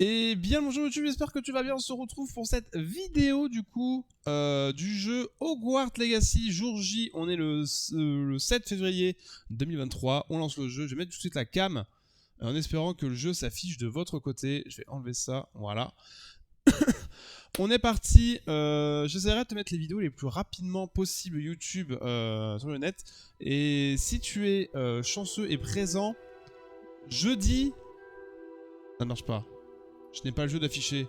Et bien bonjour YouTube, j'espère que tu vas bien, on se retrouve pour cette vidéo du coup du jeu Hogwarts Legacy, jour J, on est le 7 février 2023, on lance le jeu, je vais mettre tout de suite la cam en espérant que le jeu s'affiche de votre côté, je vais enlever ça, voilà. On est parti, j'essaierai de te mettre les vidéos les plus rapidement possible YouTube sur le net, et si tu es chanceux et présent, jeudi, ça ne marche pas. Je n'ai pas le jeu d'afficher.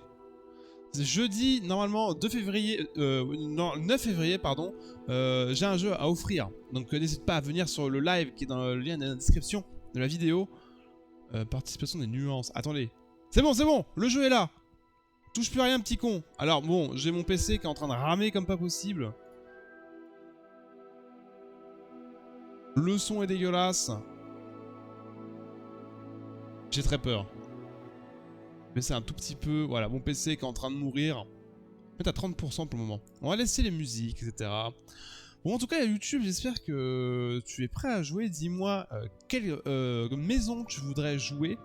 Jeudi, normalement, 2 février, non, 9 février, pardon, j'ai un jeu à offrir. Donc n'hésite pas à venir sur le live qui est dans le lien de la description de la vidéo. Participation des nuances. Attendez. C'est bon, le jeu est là. Touche plus à rien, petit con. Alors bon, j'ai mon PC qui est en train de ramer comme pas possible. Le son est dégueulasse. J'ai très peur. Baisser un tout petit peu. Voilà, mon PC qui est en train de mourir. Peut-être à 30% pour le moment. On va laisser les musiques, etc. Bon, en tout cas, YouTube, j'espère que tu es prêt à jouer. Dis-moi quelle maison tu voudrais jouer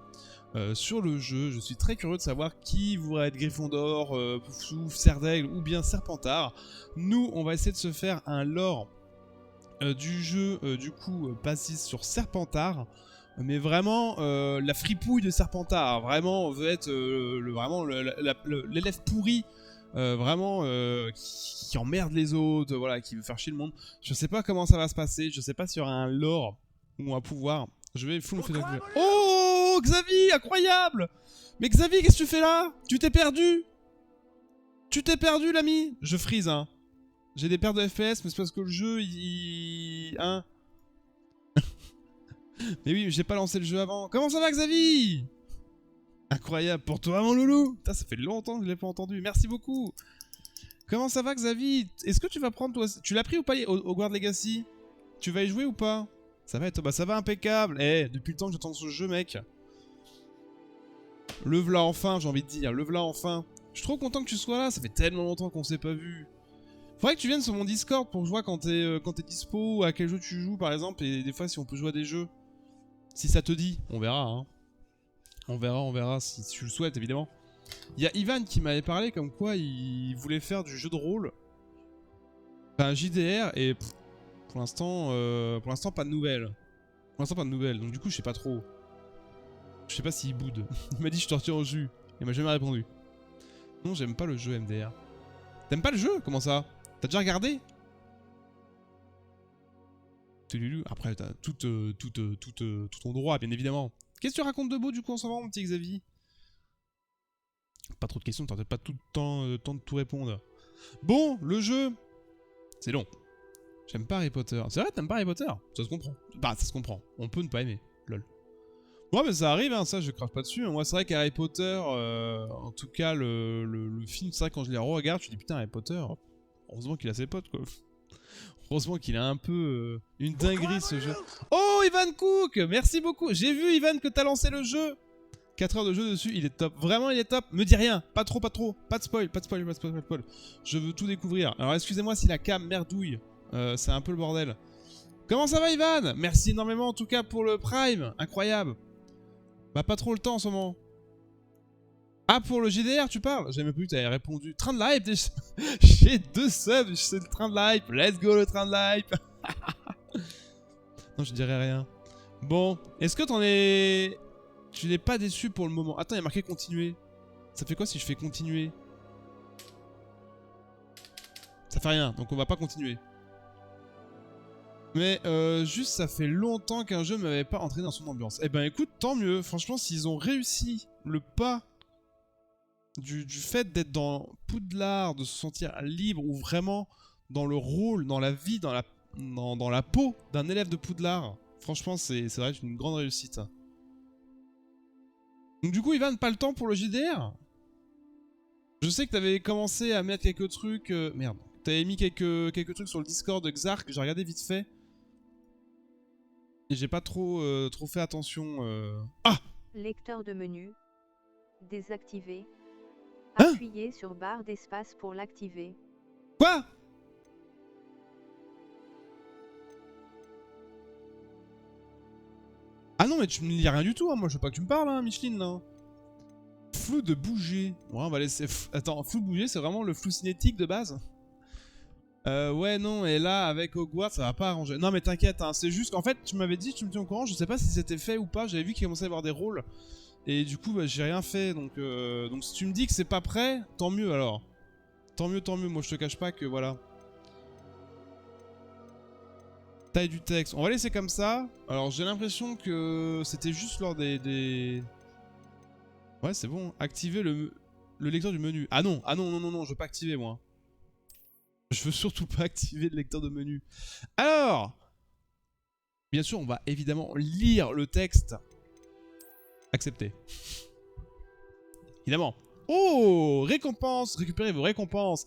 sur le jeu. Je suis très curieux de savoir qui voudrait être Gryffondor, Poufsouffle, Serdaigle ou bien Serpentard. Nous, on va essayer de se faire un lore du jeu, du coup, basé sur Serpentard. Mais vraiment, la fripouille de Serpentard. Vraiment, on veut être vraiment l'élève pourri. Vraiment qui emmerde les autres, voilà, qui veut faire chier le monde. Je sais pas comment ça va se passer, je sais pas s'il y aura un lore ou un pouvoir. Je vais full me faire. Oh Xavier, incroyable. Mais Xavier, qu'est-ce que tu fais là? Tu t'es perdu? Tu t'es perdu l'ami? Je freeze hein. J'ai des pertes de FPS, mais c'est parce que le jeu hein. Mais oui, j'ai pas lancé le jeu avant. Comment ça va Xavier? Incroyable, pour toi mon loulou. Putain, ça fait longtemps que je l'ai pas entendu, merci beaucoup. Comment ça va Xavier? Est-ce que tu vas prendre toi... Tu l'as pris ou pas au Hogwarts Legacy? Tu vas y jouer ou pas? Ça va être... Bah ça va impeccable. Eh, depuis le temps que j'attends ce jeu mec. Le v'là enfin, j'ai envie de dire. Le v'là enfin. Je suis trop content que tu sois là, ça fait tellement longtemps qu'on s'est pas vu. Faudrait que tu viennes sur mon Discord pour que je vois quand t'es dispo, à quel jeu tu joues par exemple, et des fois si on peut jouer à des jeux. Si ça te dit, on verra hein. On verra si tu le souhaites évidemment. Il y a Ivan qui m'avait parlé comme quoi il voulait faire du jeu de rôle. Enfin JDR et pour l'instant pas de nouvelles. Pour l'instant pas de nouvelles, donc du coup je sais pas trop. Je sais pas s'il boude. Il m'a dit je te retiens au jus. Il m'a jamais répondu. Non j'aime pas le jeu MDR. T'aimes pas le jeu? Comment ça? T'as déjà regardé? Après t'as tout ton droit bien évidemment. Qu'est-ce que tu racontes de beau du coup en ce moment mon petit Xavier? Pas trop de questions, t'as peut-être pas tout le temps de tout répondre. Bon, le jeu, c'est long. J'aime pas Harry Potter. C'est vrai, t'aimes pas Harry Potter? Ça se comprend. Bah, ça se comprend. On peut ne pas aimer. Lol. Ouais, mais ça arrive, hein, ça, je crache pas dessus. Moi, c'est vrai qu'Harry Potter, en tout cas, le film, c'est vrai, quand je les re-regarde, je me dis putain, Harry Potter, heureusement qu'il a ses potes, quoi. Heureusement qu'il a un peu une dinguerie, ce jeu. Oh, Ivan Cook! Merci beaucoup. J'ai vu, Ivan, que t'as lancé le jeu. 4 heures de jeu dessus, il est top. Vraiment, il est top. Me dis rien. Pas trop. Pas de spoil, pas de spoil. Je veux tout découvrir. Alors, excusez-moi si la cam merdouille. C'est un peu le bordel. Comment ça va, Ivan? Merci énormément, en tout cas, pour le Prime. Incroyable. Bah, pas trop le temps en ce moment. Ah, pour le JDR, tu parles? J'avais même pas vu que t'avais répondu. Train de la hype, j'ai 2 subs. C'est le train de la hype. Let's go, le train de la hype. Non, je dirais rien. Bon, est-ce que t'en es... Tu n'es pas déçu pour le moment. Attends, il y a marqué continuer. Ça fait quoi si je fais continuer? Ça fait rien, donc on va pas continuer. Mais juste, ça fait longtemps qu'un jeu ne m'avait pas entraîné dans son ambiance. Eh ben écoute, tant mieux. Franchement, s'ils ont réussi le pas du fait d'être dans Poudlard, de se sentir libre ou vraiment dans le rôle, dans la vie, dans la peau d'un élève de Poudlard, franchement, c'est vrai, une grande réussite. Donc du coup, Ivan, pas le temps pour le JDR? Je sais que t'avais commencé à mettre quelques trucs... merde. T'avais mis quelques trucs sur le Discord de Xark, j'ai regardé vite fait. Et j'ai pas trop fait attention. Ah! Lecteur de menu. Désactivé. Hein? Appuyez sur barre d'espace pour l'activer. Quoi? Ah non, mais tu me lis rien du tout, hein. Moi je veux pas que tu me parles, hein, Micheline, là. Flou de bouger. Ouais, on va laisser... Attends, flou de bouger, c'est vraiment le flou cinétique de base? Ouais, non, et là, avec Hogwarts, ça va pas arranger. Non, mais t'inquiète, hein, c'est juste qu'en fait, tu m'avais dit, tu me tiens au courant, je sais pas si c'était fait ou pas, j'avais vu qu'il commençait à y avoir des rôles. Et du coup, bah, j'ai rien fait, donc si tu me dis que c'est pas prêt, tant mieux alors. Tant mieux, moi je te cache pas que voilà. Taille du texte, on va laisser comme ça. Alors j'ai l'impression que c'était juste lors des... Ouais, c'est bon, activer le lecteur du menu. Ah non, non, je veux pas activer moi. Je veux surtout pas activer le lecteur de menu. Alors, bien sûr, on va évidemment lire le texte. Accepter. Évidemment. Oh, récompense, récupérez vos récompenses.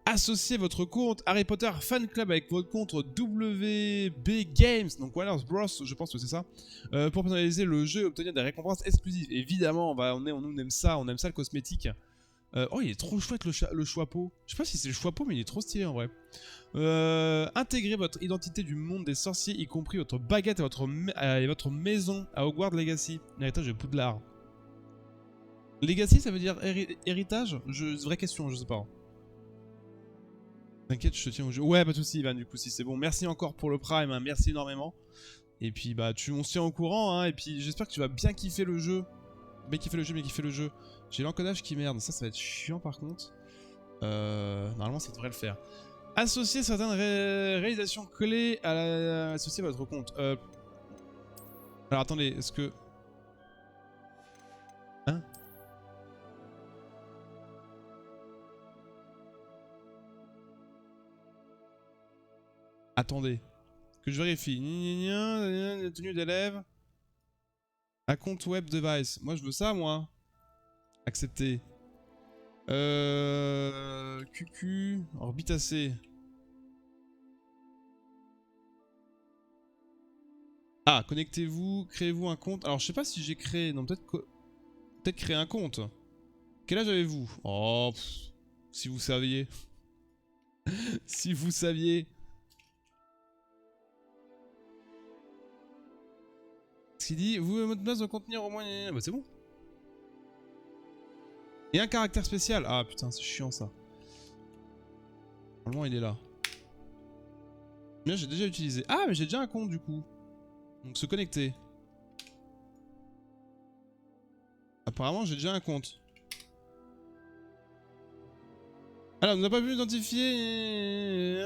Associez votre compte Harry Potter Fan Club avec votre compte WB Games, donc Warner Bros, je pense que c'est ça, pour personnaliser le jeu et obtenir des récompenses exclusives. Évidemment, on aime ça le cosmétique. Oh, il est trop chouette le choix-peau. Je sais pas si c'est le choix-peau, mais il est trop stylé en vrai. Intégrez votre identité du monde des sorciers, y compris votre baguette et votre maison à Hogwarts Legacy, l'héritage de Poudlard. Legacy, ça veut dire héritage? Vraie question, je sais pas. T'inquiète, je te tiens au jeu. Ouais, pas de soucis, Ivan, du coup, si c'est bon. Merci encore pour le Prime, hein, merci énormément. Et puis, bah, on se tient au courant, hein, et puis j'espère que tu vas bien kiffer le jeu. Bien kiffer le jeu. J'ai l'encodage qui merde, ça va être chiant par contre. Normalement, ça devrait le faire. Associer certaines réalisations clés à associer votre compte. Alors attendez, est-ce que... Hein? Attendez. Que je vérifie. Tenue d'élève. Un compte web device. Moi je veux ça, moi. Accepter. QQ. Orbitacé. Ah, connectez-vous, créez-vous un compte. Alors je sais pas si j'ai créé. Non, peut-être créer un compte. Quel âge avez-vous? Oh, si vous saviez. Si vous saviez. Ce qu'il dit, vous, mot de passe doit contenir au moins... Bah c'est bon. Et un caractère spécial. Ah putain, c'est chiant ça. Normalement il est là. Bien, j'ai déjà utilisé. Ah, mais j'ai déjà un compte du coup. Donc se connecter. Apparemment j'ai déjà un compte. Alors, nous n'a pas pu identifier...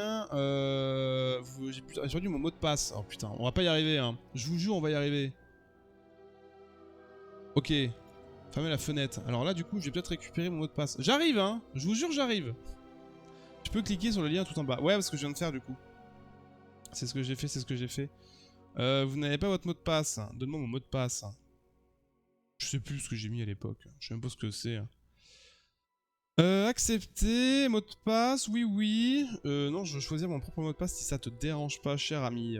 J'ai perdu mon mot de passe. Oh putain, on va pas y arriver, hein. Je vous jure, on va y arriver. Ok. Fermez la fenêtre. Alors là, du coup, je vais peut-être récupérer mon mot de passe. J'arrive, hein. Je vous jure, j'arrive. Tu peux cliquer sur le lien tout en bas. Ouais, parce que je viens de faire, du coup. C'est ce que j'ai fait, vous n'avez pas votre mot de passe. Donne-moi mon mot de passe. Je sais plus ce que j'ai mis à l'époque. Je sais même pas ce que c'est. Accepter, mot de passe, oui. Non, je veux choisir mon propre mot de passe si ça te dérange pas, cher ami.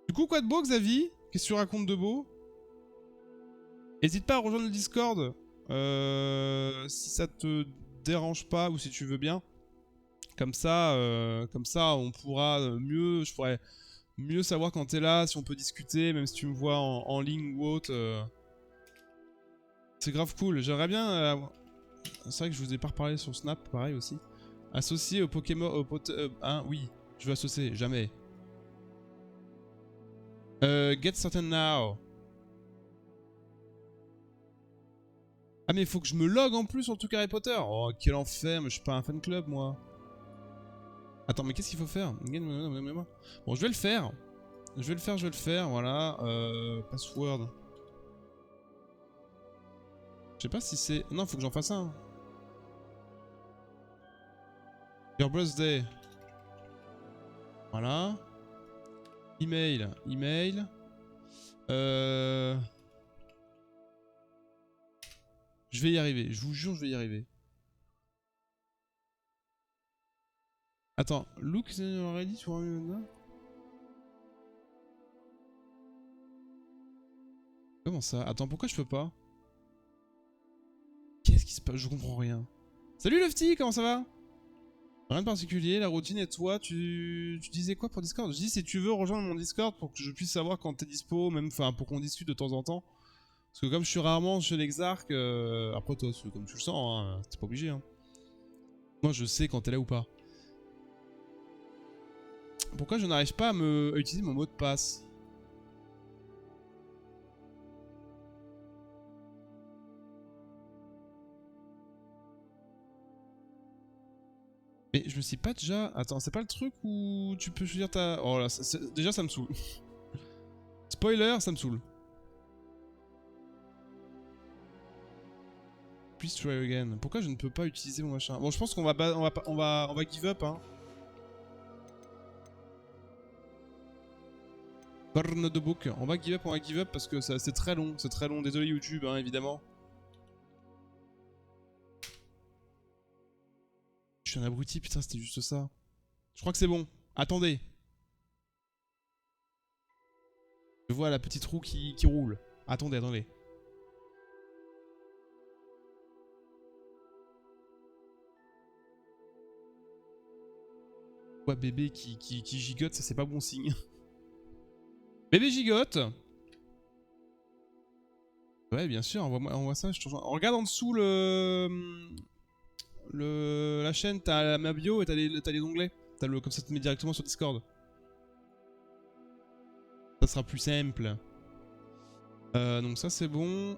Du coup, quoi de beau, Xavier? Qu'est-ce que tu racontes de beau? N'hésite pas à rejoindre le Discord si ça te dérange pas ou si tu veux bien. Comme ça, on pourra je pourrais mieux savoir quand t'es là, si on peut discuter, même si tu me vois en ligne ou autre. C'est grave cool, j'aimerais bien... C'est vrai que je vous ai pas reparlé sur Snap, pareil aussi. Associé au Pokémon... hein, oui, je veux associer, jamais. Get certain now. Ah mais il faut que je me log en plus sur le truc Harry Potter. Oh, quel enfer, mais je suis pas un fan club, moi. Attends, mais qu'est-ce qu'il faut faire? Bon, je vais le faire. Je vais le faire, voilà. Password. Je sais pas si c'est... Non, faut que j'en fasse un. Your birthday. Voilà. Email. Je vais y arriver. Je vous jure, je vais y arriver. Attends. Look ready for... Comment ça? Attends, pourquoi je peux pas? Qu'est-ce qui se passe? Je comprends rien. Salut Lofty, comment ça va? Rien de particulier, la routine et toi, tu disais quoi pour Discord? Je dis si tu veux rejoindre mon Discord pour que je puisse savoir quand t'es dispo, même pour qu'on discute de temps en temps. Parce que comme je suis rarement chez l'Exarch, après toi, comme tu le sens, hein, t'es pas obligé. Hein. Moi je sais quand t'es là ou pas. Pourquoi je n'arrive pas à utiliser mon mot de passe? Mais je me suis pas déjà... Attends, c'est pas le truc où tu peux choisir ta... Oh là, déjà ça me saoule. Spoiler, ça me saoule. Please try again. Pourquoi je ne peux pas utiliser mon machin? Bon, je pense qu'on va give up, hein. Burn the book. On va give up parce que c'est très long. C'est très long. Désolé YouTube, hein, évidemment. Je suis un abruti, putain, c'était juste ça. Je crois que c'est bon. Attendez. Je vois la petite roue qui roule. Attendez, attendez. Ouais, bébé qui gigote, ça c'est pas bon signe. Bébé gigote. Ouais, bien sûr, on voit ça. On regarde en dessous la chaîne, t'as ma bio et t'as les onglets. Comme ça te met directement sur Discord. Ça sera plus simple. Donc ça c'est bon.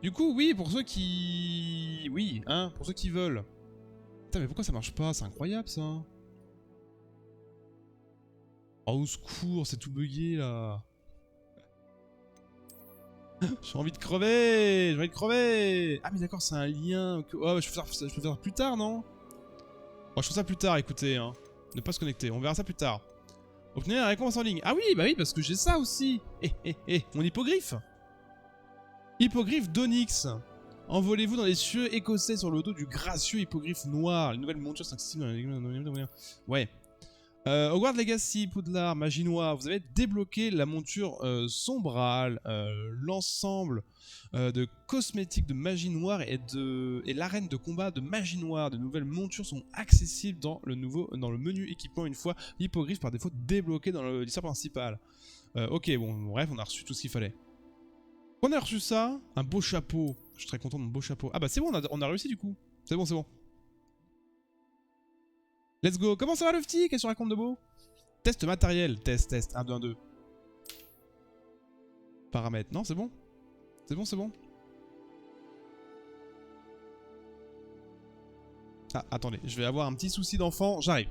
Du coup, oui, pour ceux qui... Oui, hein, pour ceux qui veulent. Putain, mais pourquoi ça marche pas? C'est incroyable ça. Oh, au secours, c'est tout bugué là. J'ai envie de crever! J'ai envie de crever! Ah mais d'accord, c'est un lien... Oh, je peux faire ça plus tard, non? Bon, je ferai ça plus tard, écoutez, hein. Ne pas se connecter, on verra ça plus tard. Obtenir la récompense en ligne. Ah oui, bah oui, parce que j'ai ça aussi. Mon hippogriffe. Hippogriffe d'Onyx. Envolez-vous dans les cieux écossais sur le dos du gracieux hippogriffe noir. Les nouvelles montures sont accessibles dans les... Ouais. Hogwarts Legacy, Poudlard, Magie Noire, vous avez débloqué la monture sombrale, l'ensemble de cosmétiques de Magie Noire et l'arène de combat de Magie Noire. De nouvelles montures sont accessibles dans le menu équipement une fois l'hippogriffe par défaut débloqué dans l'histoire principale. Ok, bon, bref, on a reçu tout ce qu'il fallait. On a reçu ça, un beau chapeau. Je suis très content de mon beau chapeau. Ah bah c'est bon, on a réussi du coup. C'est bon, c'est bon. Let's go. Comment ça va le petit? Qu'est-ce que tu racontes de beau? Test matériel. Test. 1, 2, 1, 2. Paramètres. Non, c'est bon. C'est bon, c'est bon. Ah, attendez. Je vais avoir un petit souci d'enfant. J'arrive.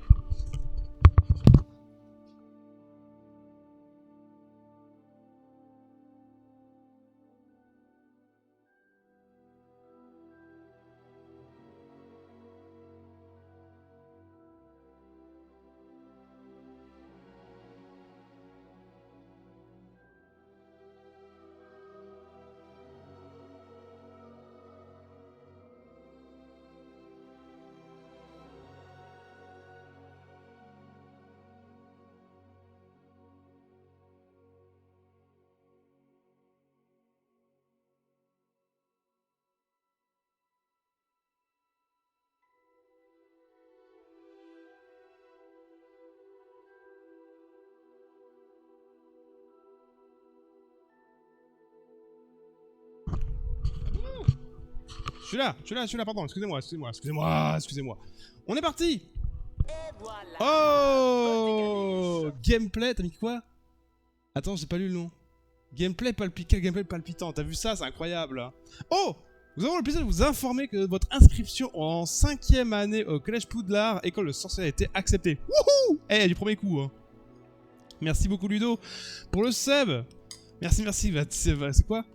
Je suis là, pardon, excusez-moi. On est parti. Oh, gameplay, t'as mis quoi? Attends, j'ai pas lu le nom. Gameplay palpitant, quel gameplay palpitant, t'as vu ça, c'est incroyable. Hein. Oh, nous avons le plaisir de vous informer que votre inscription en 5e année au Collège Poudlard, école de sorcellerie, a été acceptée. Wouhou! Du premier coup. Hein. Merci beaucoup Ludo pour le sub. Merci, c'est quoi?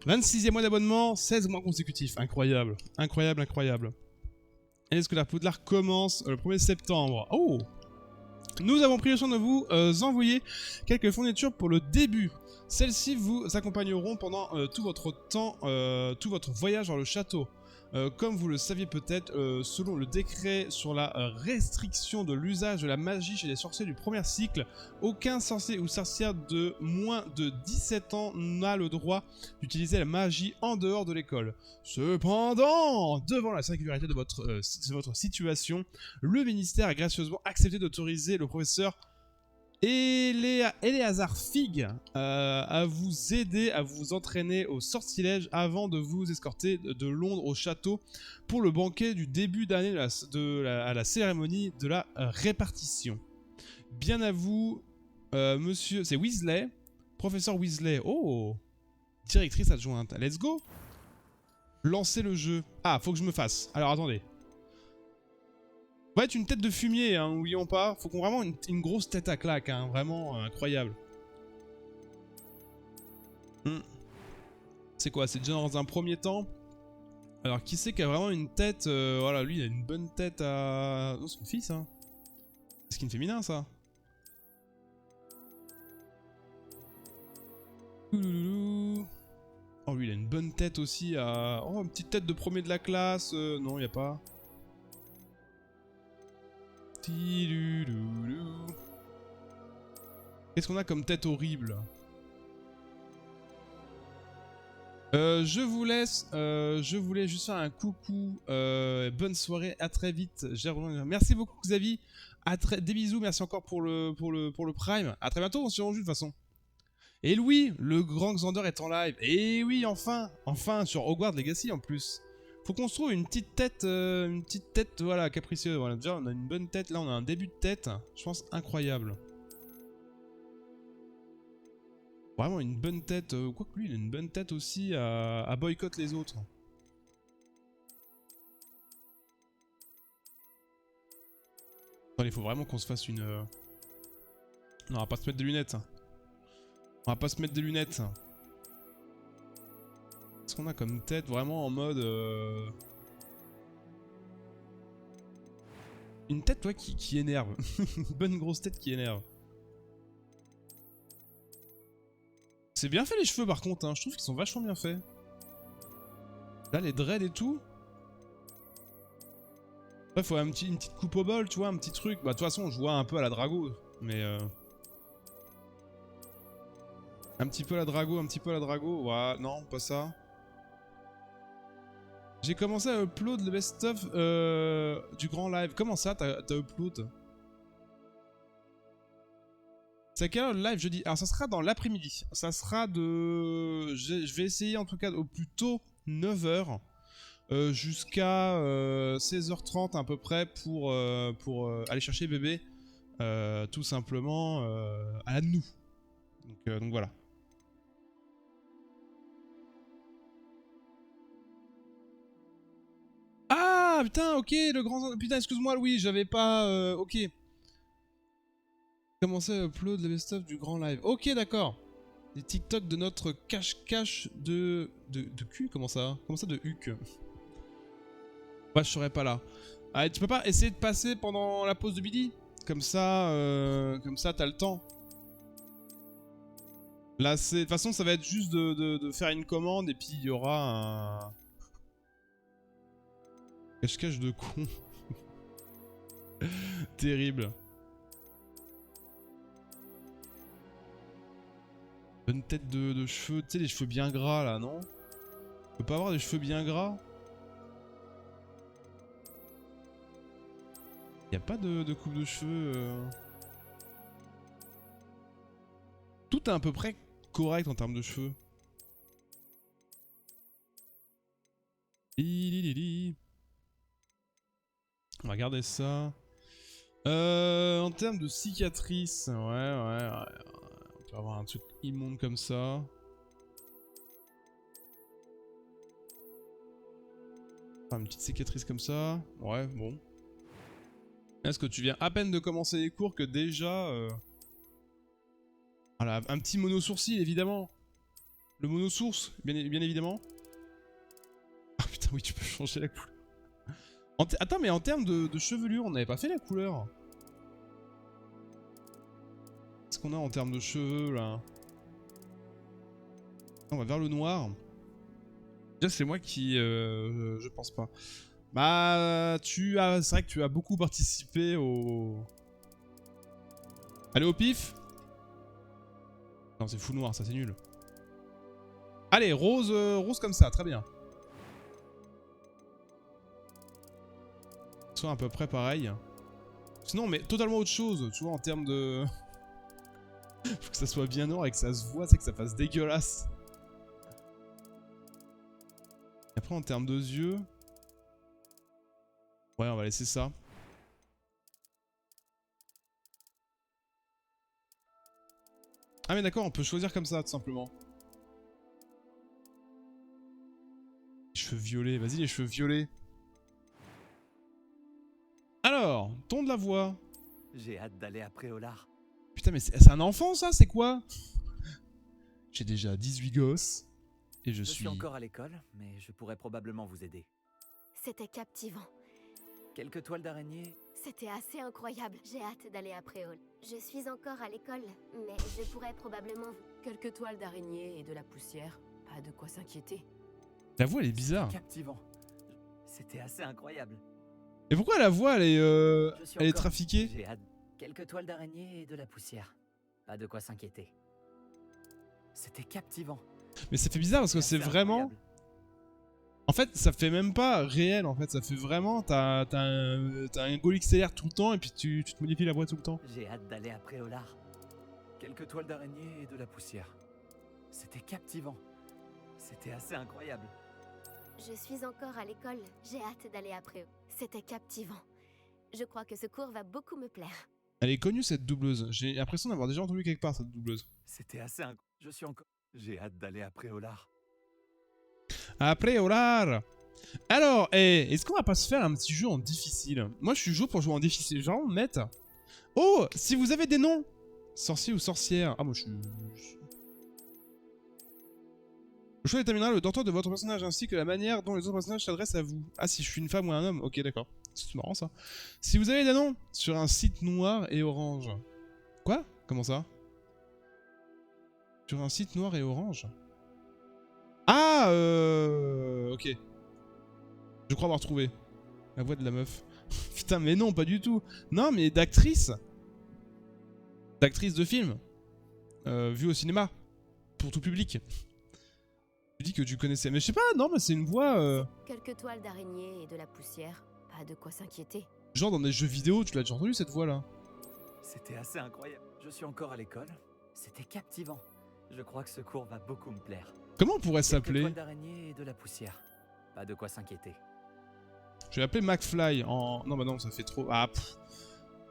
26e mois d'abonnement, 16 mois consécutifs. Incroyable. Et est-ce que la Poudlard commence le 1er septembre? Oh! Nous avons pris le soin de vous envoyer quelques fournitures pour le début. Celles-ci vous accompagneront pendant tout votre temps, tout votre voyage dans le château. Comme vous le saviez peut-être, selon le décret sur la restriction de l'usage de la magie chez les sorciers du premier cycle, aucun sorcier ou sorcière de moins de 17 ans n'a le droit d'utiliser la magie en dehors de l'école. Cependant, devant la singularité de votre situation, le ministère a gracieusement accepté d'autoriser le professeur Eleazar Fig à vous aider à vous entraîner au sortilège avant de vous escorter de Londres au château pour le banquet du début d'année à la cérémonie de la répartition. Bien à vous, monsieur... C'est Weasley. Professeur Weasley. Oh, directrice adjointe. Let's go. Lancez le jeu. Ah, faut que je me fasse. Alors, attendez. Va être une tête de fumier, hein, n'oublions pas. Faut qu'on vraiment une grosse tête à claque, hein, vraiment incroyable. C'est quoi? C'est déjà dans un premier temps. Alors, qui c'est qui a vraiment une tête... voilà, lui, il a une bonne tête à... Oh, c'est son fils, hein. C'est skin féminin, ça. Oh, lui, il a une bonne tête aussi à... Oh, une petite tête de premier de la classe. Non, il n'y a pas. Qu'est-ce qu'on a comme tête horrible? Je vous laisse. Je voulais juste faire un coucou. Bonne soirée, à très vite. Merci beaucoup, Xavier. Des bisous, merci encore pour le Prime. À très bientôt, on se rejoue de toute façon. Et Louis, le grand Xander est en live. Et oui, enfin, sur Hogwarts Legacy en plus. Faut qu'on se trouve une petite tête, voilà, capricieuse. Voilà, déjà, on a une bonne tête. Là, on a un début de tête, je pense, incroyable. Vraiment une bonne tête. Quoique lui, il a une bonne tête aussi à boycott les autres. Attends, il faut vraiment qu'on se fasse une... Non, on va pas se mettre de lunettes. On va pas se mettre de lunettes. Qu'est-ce qu'on a comme tête vraiment en mode... Une tête, toi, qui énerve. Une bonne grosse tête qui énerve. C'est bien fait les cheveux par contre, hein. Je trouve qu'ils sont vachement bien faits. Là, les dreads et tout. Ouais, faut une petite coupe au bol, tu vois, un petit truc. Bah, de toute façon, je vois un peu à la Drago. Mais un petit peu à la Drago, un petit peu à la Drago. Ouais, non, pas ça. J'ai commencé à upload le best-of du grand live. Comment ça, t'as upload? C'est à quelle heure le live jeudi? Alors ça sera dans l'après-midi. Ça sera de... Je vais essayer en tout cas au plus tôt 9h. Jusqu'à 16h30 à peu près pour aller chercher bébé. Tout simplement à la nounou. Donc voilà. Ah putain, ok, le grand... Putain, excuse-moi Louis, j'avais pas... ok. Commencer à upload le best-of du grand live. Ok, d'accord. Les TikTok de notre cache-cache de cul, comment ça? Comment ça de huc? Ouais, je serais pas là. Allez, tu peux pas essayer de passer pendant la pause de midi? Comme ça, t'as le temps. Là, de toute façon, ça va être juste de faire une commande et puis il y aura un... Cache-cache de con. Terrible. Bonne tête de cheveux. Tu sais, les cheveux bien gras, là, non? On peut pas avoir des cheveux bien gras? Y a pas de coupe de cheveux... Tout est à peu près correct en termes de cheveux. On va regarder ça. En termes de cicatrices, ouais. On peut avoir un truc immonde comme ça. Enfin, une petite cicatrice comme ça. Ouais, bon. Est-ce que tu viens à peine de commencer les cours que déjà... Voilà, un petit mono-sourcil, évidemment. Le mono-source, bien évidemment. Ah putain, oui, tu peux changer la couleur. Attends, mais en termes de chevelure, on n'avait pas fait la couleur. Qu'est-ce qu'on a en termes de cheveux, là? On va vers le noir. Déjà, c'est moi qui... je pense pas. Bah, c'est vrai que tu as beaucoup participé au... Allez, au pif. Non, c'est fou noir, ça c'est nul. Allez, rose, rose comme ça, très bien. Soit à peu près pareil. Sinon, mais totalement autre chose, tu vois, en termes de... Faut que ça soit bien noir et que ça se voit, c'est que ça fasse dégueulasse. Après, en termes de yeux... Ouais, on va laisser ça. Ah mais d'accord, on peut choisir comme ça, tout simplement. Les cheveux violets, vas-y les cheveux violets. Alors, ton de la voix. J'ai hâte d'aller à Préolard. Putain mais c'est un enfant ça, c'est quoi? J'ai déjà 18 gosses. Et je Je suis... suis encore à l'école, mais je pourrais probablement vous aider. C'était captivant. Quelques toiles d'araignée. C'était assez incroyable. J'ai hâte d'aller à Préol. Je suis encore à l'école, mais je pourrais probablement... Quelques toiles d'araignée et de la poussière. Pas de quoi s'inquiéter. La voix elle est bizarre. Captivant. C'était assez incroyable. Et pourquoi la voix elle est, Je suis elle est encore- trafiquée? J'ai hâte. Quelques toiles d'araignée et de la poussière. Pas de quoi s'inquiéter. C'était captivant. Mais ça fait bizarre parce que c'est Assez vraiment... incroyable. En fait, ça fait même pas réel, en fait. Ça fait vraiment... T'as un goal XLR tout le temps et puis tu te modifies la voix tout le temps. J'ai hâte d'aller à Préolard. Quelques toiles d'araignée et de la poussière. C'était captivant. C'était assez incroyable. Je suis encore à l'école. J'ai hâte d'aller à Préol. C'était captivant. Je crois que ce cours va beaucoup me plaire. Elle est connue, cette doubleuse. J'ai l'impression d'avoir déjà entendu quelque part, cette doubleuse. C'était assez incroyable. Je suis encore... J'ai hâte d'aller à Préolard. Après, Olar. Alors, est-ce qu'on va pas se faire un petit jeu en difficile? Moi, je suis chaud pour jouer en difficile. Genre, mettre... Oh, si vous avez des noms, sorcier ou sorcière. Ah, moi, je suis... Le choix déterminera le dortoir de votre personnage ainsi que la manière dont les autres personnages s'adressent à vous. Ah, si je suis une femme ou un homme. Ok, d'accord. C'est marrant, ça. Si vous avez des noms sur un site noir et orange. Quoi? Comment ça? Sur un site noir et orange? Ah, ok. Je crois avoir trouvé. La voix de la meuf. Putain, mais non, pas du tout. Non, mais d'actrice. D'actrice de film. Vue au cinéma. Pour tout public. Tu dis que tu connaissais. Mais je sais pas, non, mais c'est une voix... Quelques toiles d'araignée et de la poussière. Pas de quoi s'inquiéter. Genre dans des jeux vidéo, tu l'as déjà entendu cette voix-là? C'était assez incroyable. Je suis encore à l'école. C'était captivant. Je crois que ce cours va beaucoup me plaire. Comment on pourrait Quelques s'appeler? toiles d'araignée et de la poussière. Pas de quoi s'inquiéter. Je vais l'appeler McFly en... Non, bah non, ça fait trop... Ah, pff.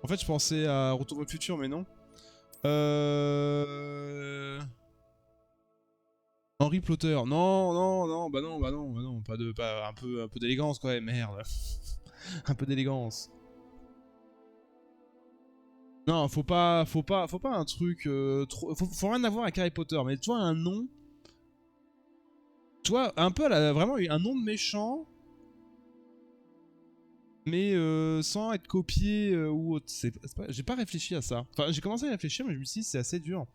En fait, je pensais à Retour vers le futur, mais non. Henry Plotter. Non, non, non, bah non, bah non, bah non. Pas un peu d'élégance, quand même, merde. Un peu d'élégance. Non, faut pas un truc trop... Faut rien avoir avec Harry Potter, mais tu vois, un nom... Tu vois, un peu, vraiment un nom de méchant... Mais sans être copié ou autre. J'ai pas réfléchi à ça. Enfin, j'ai commencé à réfléchir, mais je me suis dit c'est assez dur.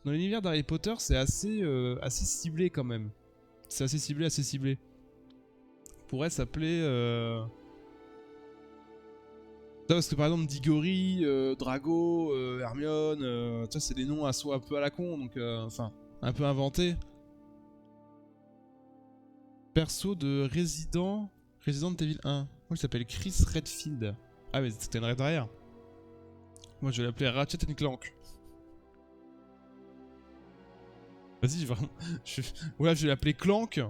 Dans l'univers d'Harry Potter, c'est assez ciblé quand même. C'est assez ciblé, assez ciblé. Pourrait s'appeler... Parce que par exemple Diggory, Drago, Hermione, ça c'est des noms à soi un peu à la con, donc enfin, un peu inventés. Perso de Resident Evil 1. Moi, il s'appelle Chris Redfield. Ah, mais c'était une raid derrière. Moi, je vais l'appeler Ratchet Clank. Vas-y, ouais, je vais l'appeler Clank.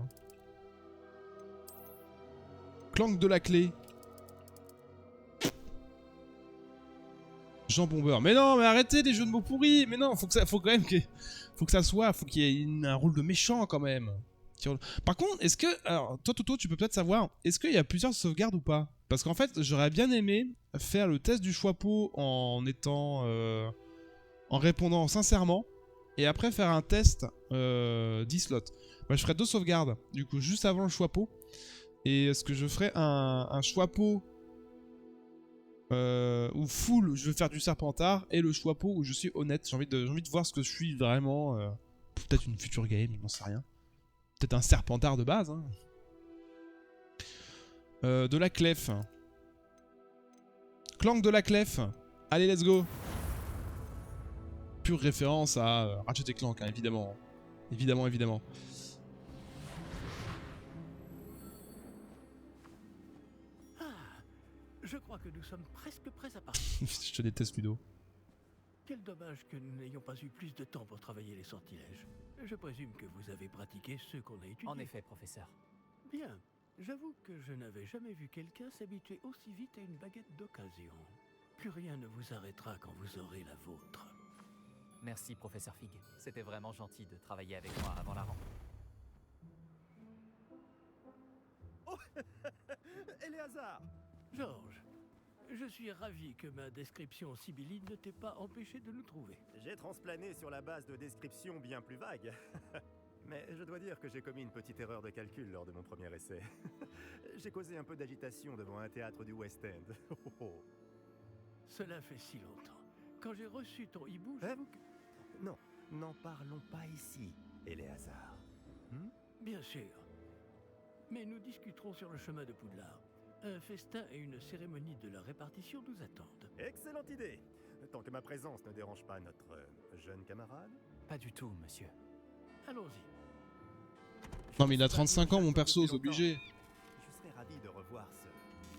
Clank de la clé. Jean Bomber. Mais non, mais arrêtez les jeux de mots pourris. Mais non, faut quand même faut qu'il y ait un rôle de méchant quand même. Par contre, est-ce que... Alors, toi, Toto, tu peux peut-être savoir, est-ce qu'il y a plusieurs sauvegardes ou pas? Parce qu'en fait, j'aurais bien aimé faire le test du choix-pot en étant... en répondant sincèrement, et après faire un test 10 slots. Moi, je ferais 2 sauvegardes, du coup, juste avant le choix-pot. Et est-ce que je ferais un choix-pot où full, je veux faire du Serpentard, et le choix-pot où je suis honnête. J'ai envie de voir ce que je suis vraiment... Peut-être une future game, je n'en sais rien. Peut-être un Serpentard de base. Hein. De la clef. Clank de la clef. Allez, let's go. Pure référence à Ratchet & Clank, hein, évidemment. Évidemment, évidemment. Je crois que nous sommes presque prêts à partir. Je te déteste, Ludo. Quel dommage que nous n'ayons pas eu plus de temps pour travailler les sortilèges. Je présume que vous avez pratiqué ceux qu'on a étudiés. En effet, professeur. Bien. J'avoue que je n'avais jamais vu quelqu'un s'habituer aussi vite à une baguette d'occasion. Plus rien ne vous arrêtera quand vous aurez la vôtre. Merci, professeur Fig. C'était vraiment gentil de travailler avec moi avant la rentrée. Éléazar! Georges, je suis ravi que ma description sibylline ne t'ait pas empêché de nous trouver. J'ai transplané sur la base de descriptions bien plus vagues. Mais je dois dire que j'ai commis une petite erreur de calcul lors de mon premier essai. J'ai causé un peu d'agitation devant un théâtre du West End. Cela fait si longtemps. Quand j'ai reçu ton hibou, j'avoue que... Non, n'en parlons pas ici, Éléazar. Bien sûr. Mais nous discuterons sur le chemin de Poudlard. Un festin et une cérémonie de la répartition nous attendent. Excellente idée! Tant que ma présence ne dérange pas notre jeune camarade. Pas du tout, monsieur. Allons-y. Non mais il a 35 ans mon perso, c'est obligé. Je serais ravi de revoir ce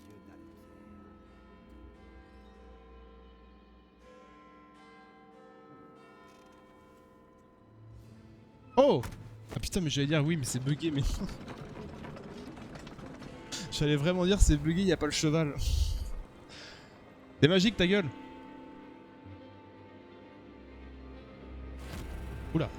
vieux Dalpierre. Oh! Ah putain mais j'allais dire oui mais c'est bugué mais... J'allais vraiment dire c'est bugué, y a pas le cheval. C'est magique ta gueule. Oula.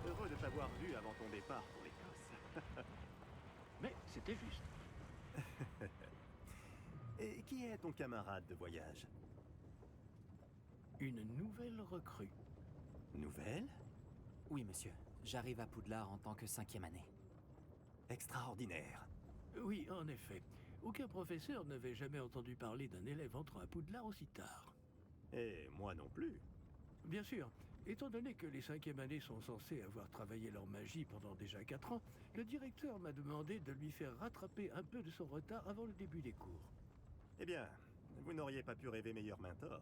Heureux de t'avoir vu avant ton départ pour l'Écosse. Mais c'était juste. Et qui est ton camarade de voyage? Une nouvelle recrue. Nouvelle? Oui, monsieur. J'arrive à Poudlard en tant que 5e année. Extraordinaire. Oui, en effet. Aucun professeur n'avait jamais entendu parler d'un élève entrant à Poudlard aussi tard. Et moi non plus. Bien sûr. Étant donné que les 5e années sont censées avoir travaillé leur magie pendant déjà 4 ans, le directeur m'a demandé de lui faire rattraper un peu de son retard avant le début des cours. Eh bien, vous n'auriez pas pu rêver meilleur mentor.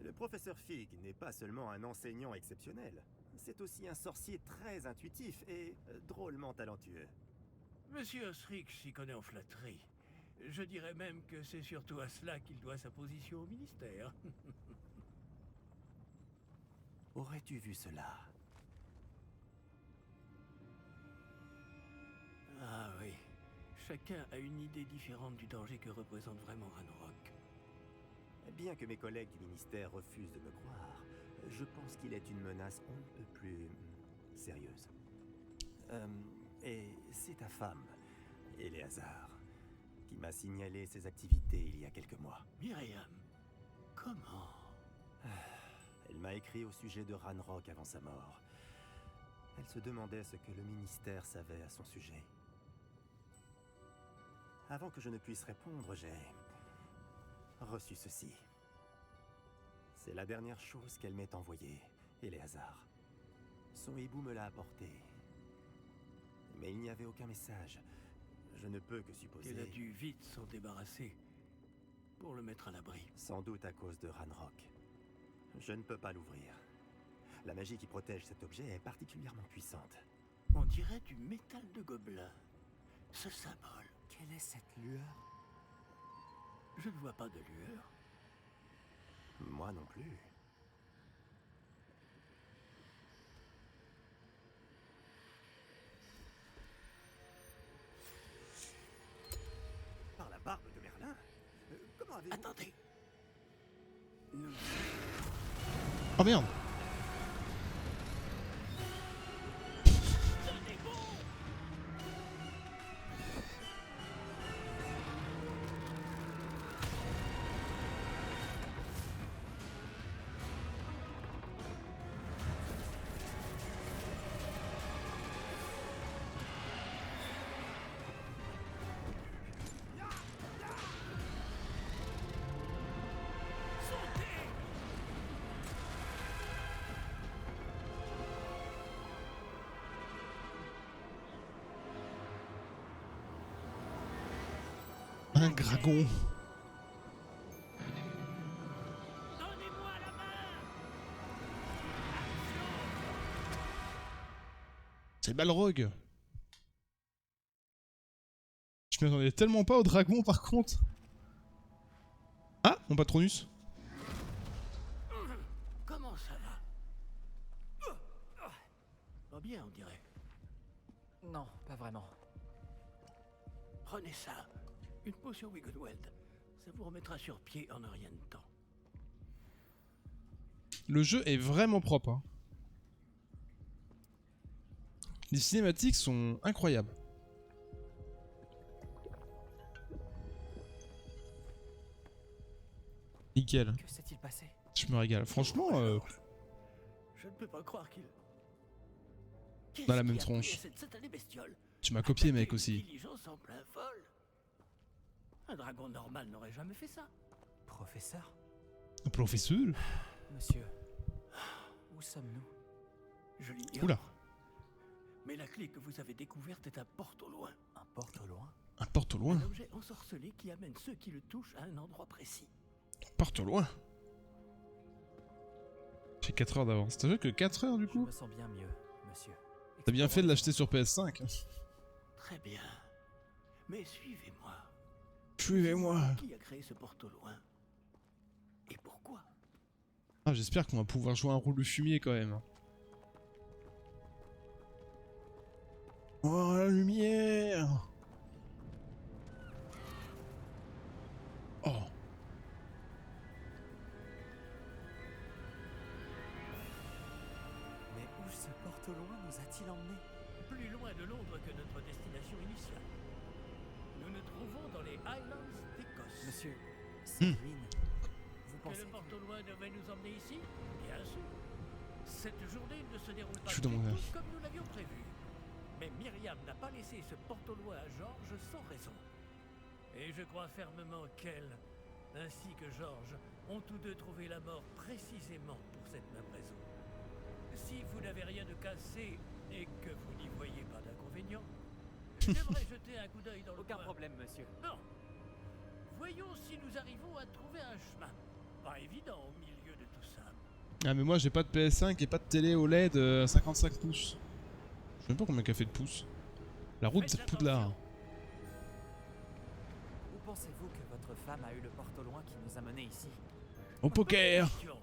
Le professeur Fig n'est pas seulement un enseignant exceptionnel, c'est aussi un sorcier très intuitif et drôlement talentueux. Monsieur Osric s'y connaît en flatterie. Je dirais même que c'est surtout à cela qu'il doit sa position au ministère. Aurais-tu vu cela? Ah oui. Chacun a une idée différente du danger que représente vraiment Ranrock. Bien que mes collègues du ministère refusent de me croire, je pense qu'il est une menace on ne peut plus sérieuse. Et c'est ta femme, Éléazar, qui m'a signalé ses activités il y a quelques mois. Myriam, comment? Elle m'a écrit au sujet de Ranrock avant sa mort. Elle se demandait ce que le ministère savait à son sujet. Avant que je ne puisse répondre, j'ai reçu ceci. C'est la dernière chose qu'elle m'ait envoyée, Éléazar. Son hibou me l'a apporté. Mais il n'y avait aucun message. Je ne peux que supposer... Elle a dû vite s'en débarrasser pour le mettre à l'abri. Sans doute à cause de Ranrock. Je ne peux pas l'ouvrir. La magie qui protège cet objet est particulièrement puissante. On dirait du métal de gobelin. Ce symbole. Quelle est cette lueur? Je ne vois pas de lueur. Moi non plus. Par la barbe de Merlin? Comment avez-vous... Attendez. Nous... Oh merde. Un dragon. Donnez-moi la main. C'est Balrog. Je m'attendais tellement pas au dragon par contre. Ah, mon Patronus. Comment ça va? Pas bien, on dirait. Non, pas vraiment. Prenez ça. Une potion Wiggleweld. Ça vous remettra sur pied en un rien de temps. Le jeu est vraiment propre. Hein. Les cinématiques sont incroyables. Nickel. Que s'est-il passé? Je me régale. Franchement, Je ne peux pas croire qu'il... Dans la Qu'est-ce même qui a pris à tronche. cette satanée bestiole? tu m'as copié mec Attaquer aussi. une diligence en plein vol. Un dragon normal n'aurait jamais fait ça. Professeur? Un professeur? Monsieur, où sommes-nous? Je l'ignore. Oula. Mais la clé que vous avez découverte est un porte au loin. Un porte au loin? Un porte au loin. Un objet ensorcelé qui amène ceux qui le touchent à un endroit précis. Un porte au loin. J'ai 4 heures d'avance. T'as joué que 4 heures du Je coup? me sens bien mieux, monsieur. T'as bien fait de l'acheter sur PS5. Très bien. Mais suivez-moi. Suivez-moi. Qui a créé ce porte au loin? Et pourquoi? Ah, j'espère qu'on va pouvoir jouer un rôle de fumier quand même. Oh la lumière! Oh! Mais où ce porte au loin nous a-t-il emmenés? Plus loin de Londres que notre destination initiale. Nous nous trouvons dans les Highlands d'Écosse. Monsieur, ces ruines, vous Que pensez le porte au loin devait nous emmener ici? Bien sûr. Cette journée ne se déroule pas Je suis dans du mon tout verre. comme nous l'avions prévu. Mais Myriam n'a pas laissé ce porte au loin à Georges sans raison. Et je crois fermement qu'elle, ainsi que Georges, ont tous deux trouvé la mort précisément pour cette même raison. Si vous n'avez rien de cassé et que vous n'y voyez pas d'inconvénient, j'aimerais jeter un coup d'œil dans le Aucun coin. problème, monsieur. Non. Voyons si nous arrivons à trouver un chemin. Pas évident au milieu de tout ça. Ah mais moi j'ai pas de PS5 et pas de télé OLED 55 pouces. Je sais même pas combien qu'a fait de pouces. La route Faites Poudlard. attention. Où pensez-vous que votre femme a eu le porte au loin qui nous a menés ici? Au poker! Bonne question.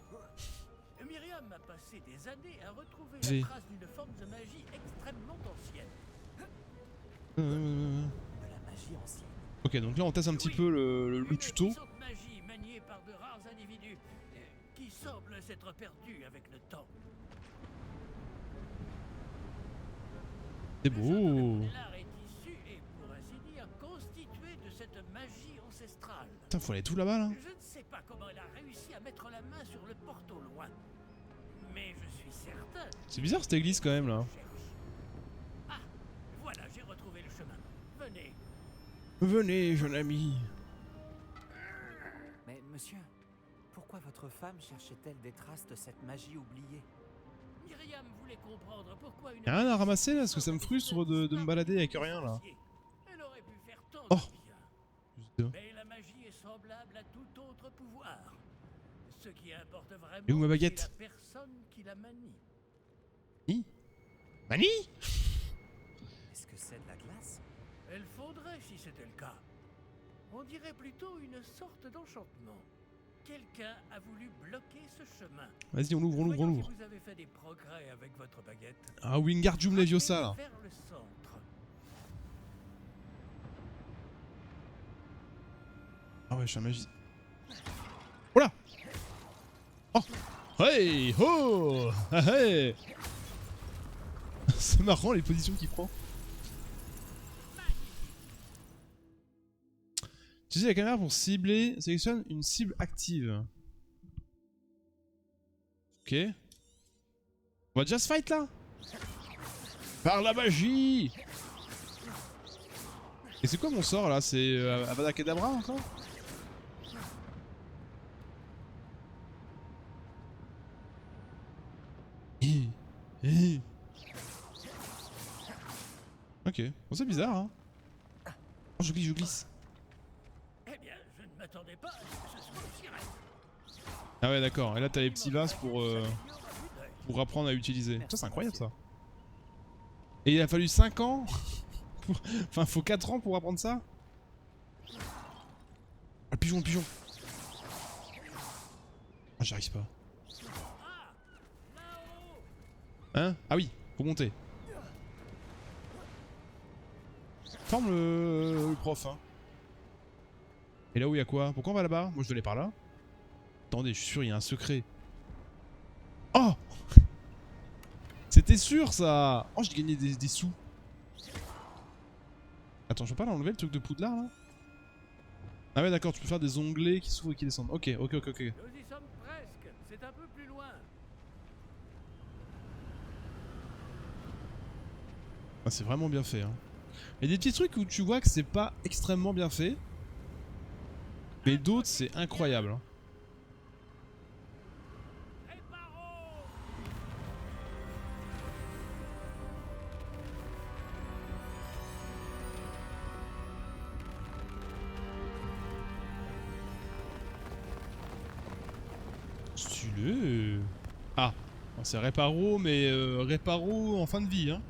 Myriam a passé des années à retrouver V. la trace d'une forme de magie extrêmement ancienne. De la magie ancienne. Ok, donc là on teste un petit Oui, peu le une tuto. puissante magie maniée par de rares individus qui semblent s'être perdus avec le temps. C'est Le château de beau! Poudlard est issu et, pour ainsi dire, constitué de cette magie ancestrale. Putain, faut aller tout là-bas là? Je ne sais pas comment elle a réussi à mettre la main sur le porte au loin. Mais je suis certain. C'est bizarre cette église quand même là. Cherche. Ah, voilà, j'ai retrouvé le chemin. Venez. Venez, jeune ami. Mais monsieur, pourquoi votre femme cherchait-elle des traces de cette magie oubliée? Myriam voulait comprendre pourquoi une... Y'a rien à ramasser là, parce que ça me frustre de me balader avec rien là. Elle aurait pu faire tant Oh. de bien. Juste. Mais la magie est semblable à tout autre pouvoir. Ce qui importe vraiment, Et où ma baguette? c'est la personne qui la manie. Mani? Est-ce que c'est de la glace? Elle faudrait si c'était le cas. On dirait plutôt une sorte d'enchantement. Quelqu'un a voulu bloquer ce chemin. Vas-y, on l'ouvre, on l'ouvre, on Voyons l'ouvre. si vous avez fait des progrès avec votre baguette. Ah, Wingardium Leviosa là. Vers le centre. Ah ouais, je suis un magie. Oh là! Oh! Hey! Oh! Ah hey! C'est marrant les positions qu'il prend. Utilisez la caméra pour cibler. Sélectionne une cible active. Ok. On va déjà se fight là? Par la magie! Et c'est quoi mon sort là? C'est Avada Kedavra encore? Ok, bon, c'est bizarre hein. Oh, je glisse, je glisse. m'attendais pas à ce que ce soit aussi raide. Ah ouais, d'accord. Et là, t'as les petits vases pour apprendre à utiliser. Ça, c'est incroyable, ça. Et il a fallu 5 ans Enfin, faut 4 ans pour apprendre ça. Ah, le pigeon, le pigeon. Ah, j'arrive pas. Hein? Ah oui, faut monter. Forme le prof, hein. Et là où il y a quoi? Pourquoi on va là-bas? Moi je dois aller par là. Attendez, je suis sûr, il y a un secret. Oh! C'était sûr ça! Oh, j'ai gagné des sous. Attends, je peux pas l'enlever le truc de Poudlard là? Ah ouais, d'accord, tu peux faire des onglets qui s'ouvrent et qui descendent. Ok. Nous y sommes presque. C'est un peu plus loin. Ah, c'est vraiment bien fait, hein. Il y a des petits trucs où tu vois que c'est pas extrêmement bien fait. Mais d'autres, c'est incroyable, hein. Stylé. Ah, c'est Réparo, mais Réparo en fin de vie, hein.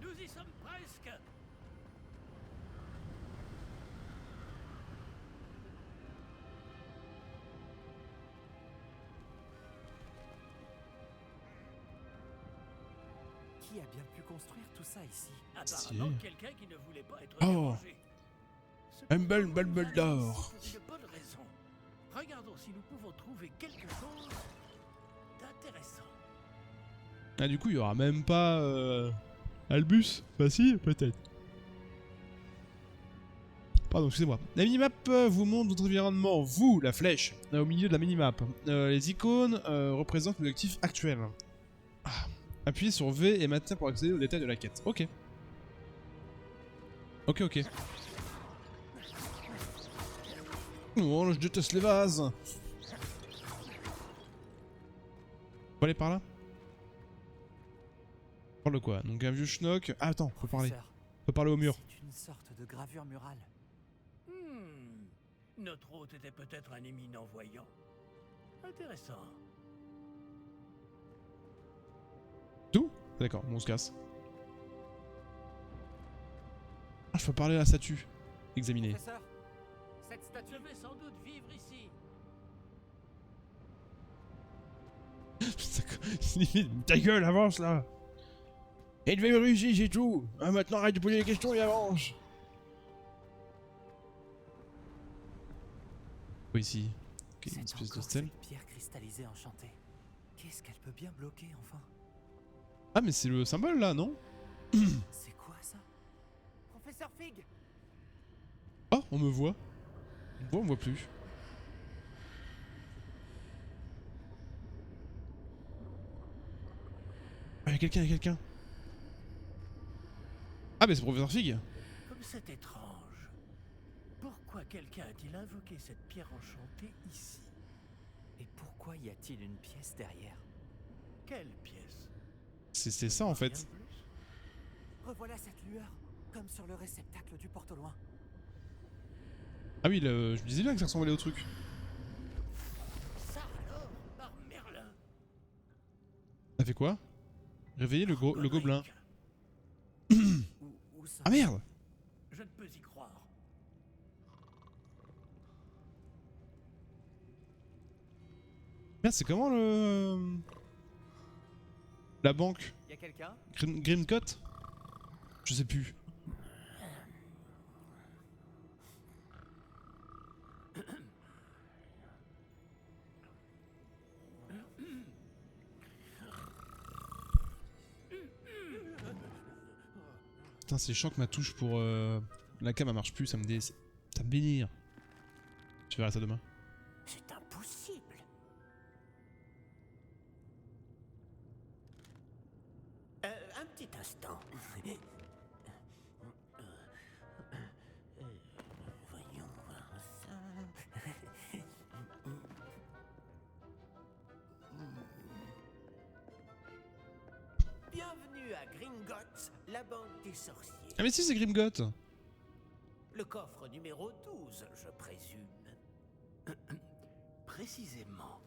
Nous y sommes presque. Qui a bien pu construire tout ça ici? Apparemment, quelqu'un qui ne voulait pas être Oh. dérangé. Une belle balle d'or. Pour une bonne raison. Regardons si nous pouvons trouver quelque chose d'intéressant. Ah, du coup, il y aura même pas Albus. Bah si, peut-être. Pardon, excusez-moi. La minimap vous montre votre environnement. Vous, la flèche, au milieu de la minimap. Les icônes représentent l'objectif actuel. Ah. Appuyez sur V et maintenez pour accéder aux détails de la quête. Ok. Ok. Oh, je déteste les vases. Faut aller par là? Parle de quoi? Donc un vieux schnock. Ah, attends, faut parler. Professeur, Faut parler au mur. c'est une sorte de gravure murale. Notre hôte était peut-être un éminent voyant. Intéressant. Tout? D'accord, bon, on se casse. Ah, je peux parler à la statue. Examiner. Professeur, cette statue... Je vais sans doute vivre ici. Ta gueule, avance là! Et devait réussir, c'est tout! Ah, maintenant arrête de poser des questions et avance! Quoi ici? Ok, une C'est espèce de encore stèle. cette pierre cristallisée enchantée. Qu'est-ce qu'elle peut bien bloquer, enfin? Ah, mais c'est le symbole là, non? C'est quoi ça? Professeur Fig! Oh, on me voit. On me voit plus. Ah, y'a quelqu'un. Ah, mais c'est Professeur Fig. Comme c'est étrange. Pourquoi quelqu'un a-t-il invoqué cette pierre enchantée ici? Et pourquoi y a-t-il une pièce derrière? Quelle pièce? C'est ça en Rien fait. de plus. Revoilà cette lueur, comme sur le réceptacle du porte au loin. Ah oui, je me disais bien que ça ressemblait au truc. Ça alors, par Merlin. Ça fait quoi? Réveiller le gobelin. Où ça? Ah merde! Je ne peux y croire. Merde, c'est comment le... La banque? Y a quelqu'un? Grimcott? Je sais plus. Putain, c'est chiant que ma touche pour la cam elle marche plus, ça me bénir. Je verrai ça demain. C'est impossible. Un petit instant. Voyons voir ça. Bienvenue à Gringotts, la banque des sorciers. Ah mais si, c'est Grimgott! Le coffre numéro 12, je présume. Précisément.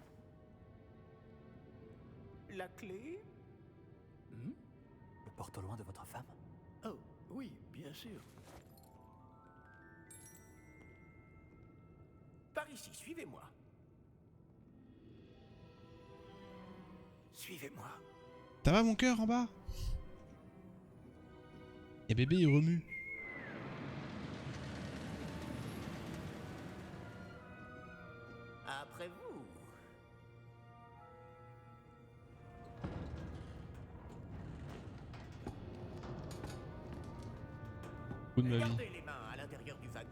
La clé? Le porte au loin de votre femme? Oh, oui, bien sûr. Par ici, suivez-moi. Suivez-moi. Ça va mon cœur en bas? Et bébé il remue. Après vous. Coup de ma vie. Gardez les mains à l'intérieur du wagon,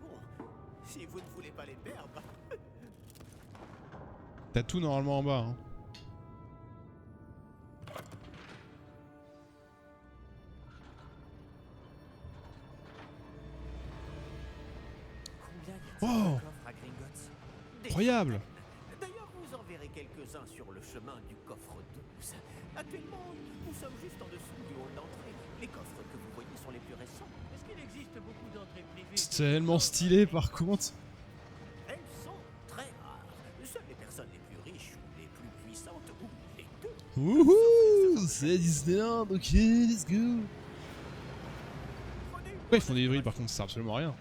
si vous ne voulez pas les perdre. T'as tout normalement en bas. Hein. Combien y a-t-il Oh, de coffres à Gringotts? incroyable. D'ailleurs, vous en verrez quelques-uns sur le chemin du coffre 12. Actuellement, nous sommes juste en dessous du hall d'entrée. Les coffres que vous voyez sont les plus récents. Est-ce qu'il existe beaucoup d'entrées privées? C'est tellement stylé par contre. Elles sont très rares. Seules les personnes les plus riches ou les plus puissantes, ou les deux. Wouhou, c'est Disneyland, ok, let's go. Ouais, ils font des bruits par contre, ça sert absolument à rien.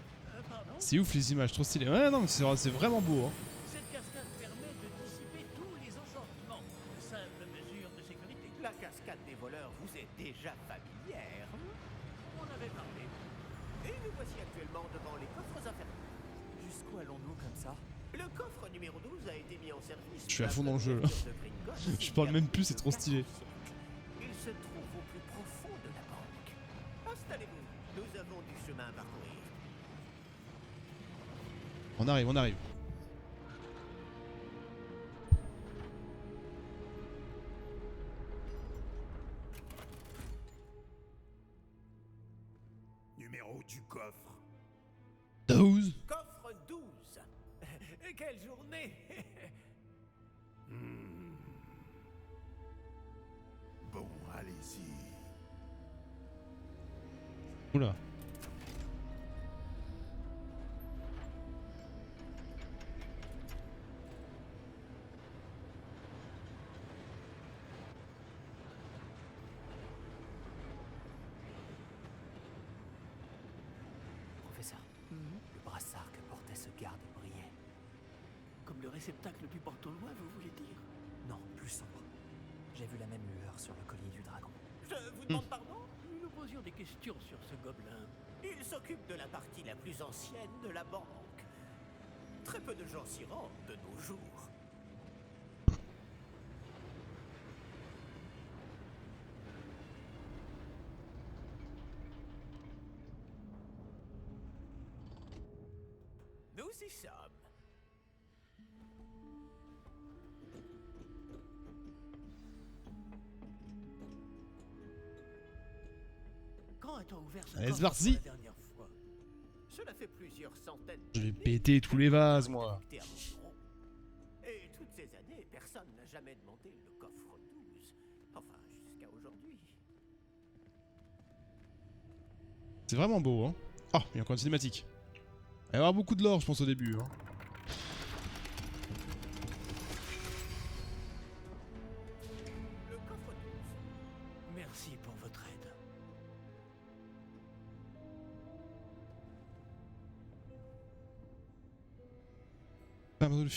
Pardon? C'est ouf les images, trop stylé. Ouais, non, mais c'est vraiment beau. Hein. Cette cascade permet de dissiper tous les enchantements. Simple mesure de sécurité. La cascade des voleurs vous est déjà familière. On avait parlé. Et nous voici actuellement devant les coffres infernaux. Jusqu'où allons-nous comme ça? Le coffre numéro 12 a été mis en service. Je suis à fond dans le jeu, là. Je parle même plus, c'est trop stylé. Il se trouve au plus profond de la banque. Installez-vous. Nous avons du chemin à parcourir. On arrive, on arrive. Numéro du coffre. 12. Coffre 12. Quelle journée. Bon, allez-y. Oula. Professeur, le brassard que portait ce garde brillait. Comme le réceptacle du porte-au-loin, vous voulez dire? Non, plus sombre. J'ai vu la même lueur sur le collier du dragon. Je vous demande pardon? Nous nous posions des questions sur ce gobelin. Il s'occupe de la partie la plus ancienne de la banque. Très peu de gens s'y rendent de nos jours. Nous y sommes. Quand a-t-on ouvert ce Allez, coffre c'est parti. pour la dernière fois? Cela fait plusieurs centaines Je vais d'années péter tous les vases, que moi. je suis connecté à mon bureau. Et toutes ces années, personne n'a jamais demandé le coffre 12. Enfin, jusqu'à aujourd'hui. C'est vraiment beau, hein. Ah, il y a encore une cinématique. Il va y avoir beaucoup de lore, je pense, au début. Hein. Le coffre 12. Merci pour votre aide.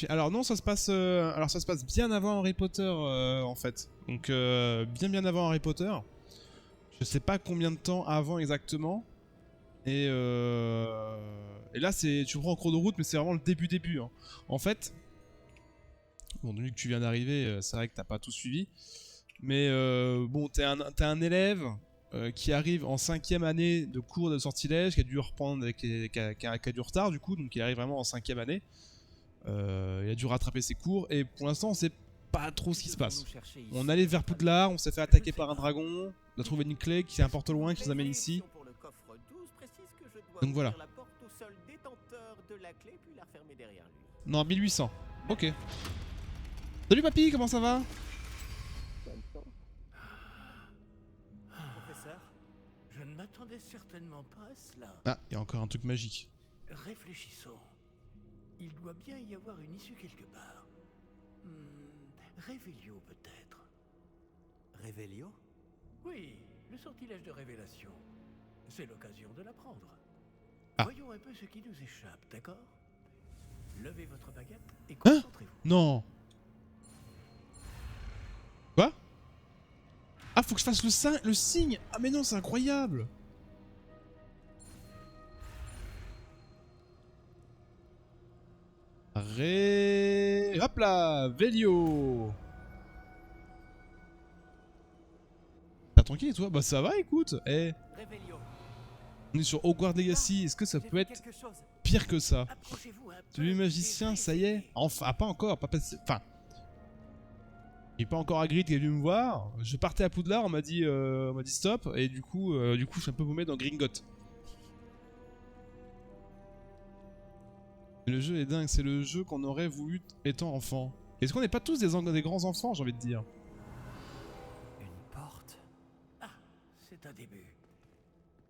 Alors non, ça se passe, ça se passe bien avant Harry Potter en fait. Donc bien avant Harry Potter. Je sais pas combien de temps avant exactement. Et là tu prends en cours de route, mais c'est vraiment le début. Hein. En fait, bon, vu que tu viens d'arriver, c'est vrai que t'as pas tout suivi. Mais bon, t'es un élève qui arrive en 5ème année de cours de sortilège, qui a dû reprendre, qui a du retard du coup, donc il arrive vraiment en 5ème année. Il a dû rattraper ses cours et pour l'instant on sait pas trop ce qui se passe. On allait vers Poudlard, on s'est fait attaquer par un dragon, on a trouvé une clé qui est un porte au loin qui nous amène ici. Donc voilà. Non, 1800. Ok. Salut papy, comment ça va? Professeur, je ne m'attendais certainement pas à cela. Ah, il y a encore un truc magique. Réfléchissons. Il doit bien y avoir une issue quelque part. Révélio peut-être. Révélio? Oui, le sortilège de révélation. C'est l'occasion de l'apprendre. Ah. Voyons un peu ce qui nous échappe, d'accord? Levez votre baguette et Hein? concentrez-vous. Non. Quoi? Ah, faut que je fasse le signe. Ah mais non, c'est incroyable. Hop là, Velio. T'as tranquille toi? Bah ça va, écoute. Eh, Révélio. on est sur Hogwarts Legacy. Est-ce que ça J'ai peut vu être quelque chose. pire que ça? Approchez-vous un peu. Tu es magicien, et ça y est. réveillez. Enfin, pas encore, pas passé. Enfin, il n'est pas encore Hagrid qui est venu me voir. Je partais à Poudlard, on m'a dit stop, et du coup, je suis un peu paumé dans Gringotts. Le jeu est dingue, c'est le jeu qu'on aurait voulu étant enfant. Est-ce qu'on n'est pas tous des grands enfants, j'ai envie de dire? Une porte. Ah, c'est un début.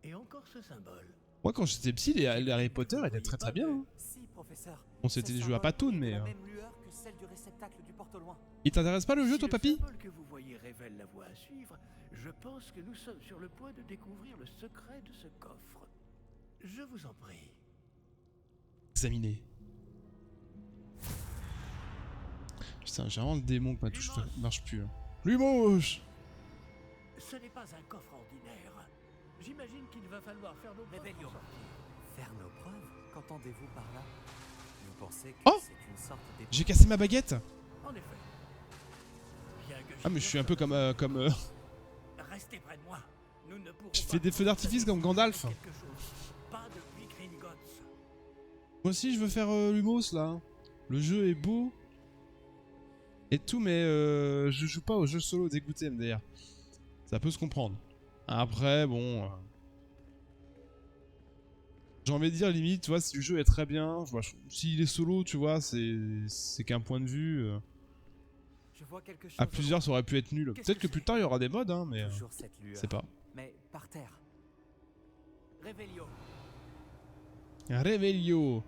Et encore ce symbole. Moi, quand j'étais petit, les Harry Potter étaient très très bien. Hein. Si, professeur. Bon, c'était Ce des jeux à symbole patoune, est de mais. la même lueur que celle du réceptacle du porte au loin. Il t'intéresse pas le jeu, Si toi, papy? Le symbole que vous voyez révèle la voie à suivre. Je pense que nous sommes sur le point de découvrir le secret de ce coffre. Je vous en prie. Examiner. Putain, j'ai vraiment le démon que ma touche marche plus. Hein. Lumos! Ce n'est pas un coffre ordinaire. J'imagine qu'il va falloir faire nos preuves Révélio. pour sortir. Faire nos preuves? Qu'entendez-vous par là? Vous pensez que Oh, c'est une sorte d'épée? j'ai cassé ma baguette! En effet. Bien que Ah, mais je suis un peu comme. Restez près de moi. Nous ne pourrons Je pas fais des feux d'artifice comme Gandalf. quelque chose. Pas depuis Gringotts. Moi aussi, je veux faire Lumos là. Le jeu est beau. Et tout, mais je joue pas au jeu solo dégoûté, MDR. Ça peut se comprendre. Après, bon. J'ai envie de dire, limite, tu vois, si le jeu est très bien, s'il est solo, tu vois, c'est qu'un point de vue. Je vois quelque chose À plusieurs, ça aurait pu être nul. Qu'est-ce Peut-être que que plus c'est? tard, il y aura des mods, hein, mais. Toujours cette lueur. C'est pas. Mais par terre. Révélio. Révélio.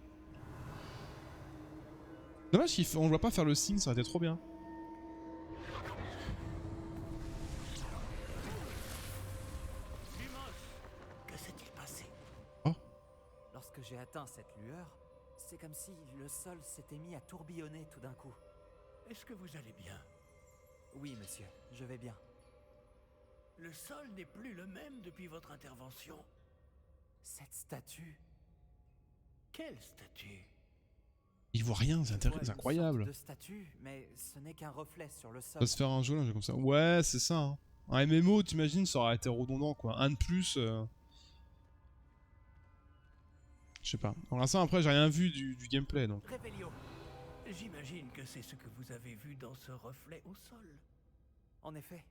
Dommage qu'on ne voit pas faire le signe, ça aurait été trop bien. Lumos, que s'est-il passé? Lorsque j'ai atteint cette lueur, c'est comme si le sol s'était mis à tourbillonner tout d'un coup. Est-ce que vous allez bien? Oui, monsieur, je vais bien. Le sol n'est plus le même depuis votre intervention. Cette statue. Quelle statue? Il voit rien, c'est Je vois une incroyable. sorte de statue, mais ce n'est qu'un reflet sur le sol. Ça se faire un jeu là, un jeu comme ça. Ouais, c'est ça. Hein. Un MMO, t'imagines, ça aurait été redondant quoi. Un de plus. Je sais pas. Pour l'instant, après, j'ai rien vu du gameplay donc. Révélio. J'imagine que c'est ce que vous avez vu dans ce reflet au sol. En effet,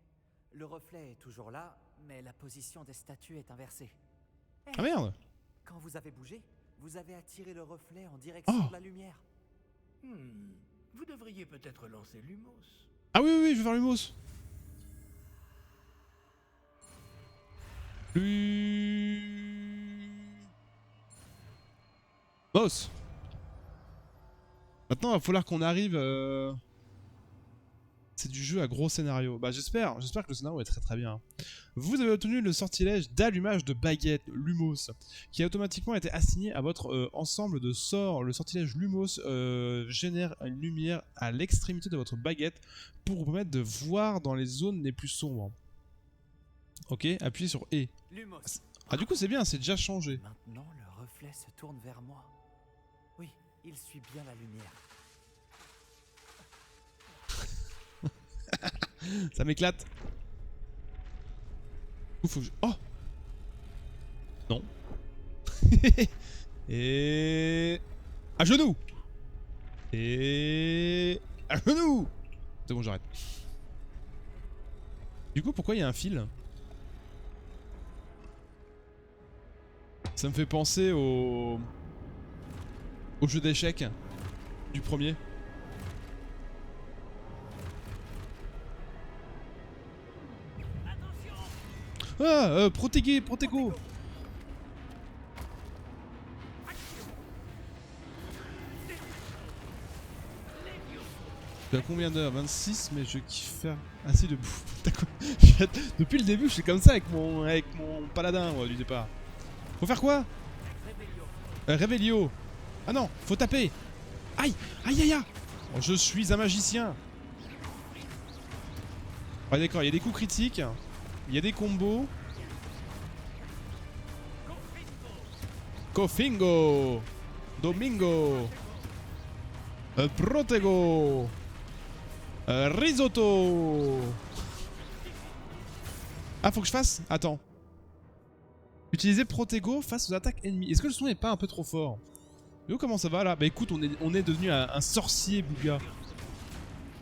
le reflet est toujours là, mais la position des statues est inversée. Ah merde! Quand vous avez bougé, vous avez attiré le reflet en direction Oh. de la lumière. Vous devriez peut-être lancer Lumos. Ah oui, oui, oui, je vais faire Lumos. Boss. Maintenant, il va falloir qu'on arrive. C'est du jeu à gros scénario. Bah j'espère que le scénario est très très bien. Vous avez obtenu le sortilège d'allumage de baguette, Lumos, qui a automatiquement été assigné à votre ensemble de sorts. Le sortilège Lumos génère une lumière à l'extrémité de votre baguette pour vous permettre de voir dans les zones les plus sombres. Ok, appuyez sur E. Lumos. Ah du coup c'est bien, c'est déjà changé. Maintenant, le reflet se tourne vers moi. Oui, il suit bien la lumière. Ça m'éclate. Faut que je... Oh. Non. Et... À genoux. Et... À genoux. C'est bon, j'arrête. Du coup, pourquoi il y a un fil? Ça me fait penser au jeu d'échecs du premier. Ah, Protego. T'as combien d'heures? 26, mais je kiffe faire assez de bouffe. Depuis le début, je suis comme ça avec mon paladin moi, du départ. Faut faire quoi? Réveillio. Ah non, faut taper. Aïe, aïe, aïe, aïe. Oh, je suis un magicien. Ah d'accord, il y a des coups critiques. Il y a des combos. Kofingo. Domingo. Protego. Risotto. Ah, faut que je fasse? Attends. Utiliser Protego face aux attaques ennemies. Est-ce que le son est pas un peu trop fort? Yo, comment ça va là? Bah écoute, on est devenu un sorcier, Bouga.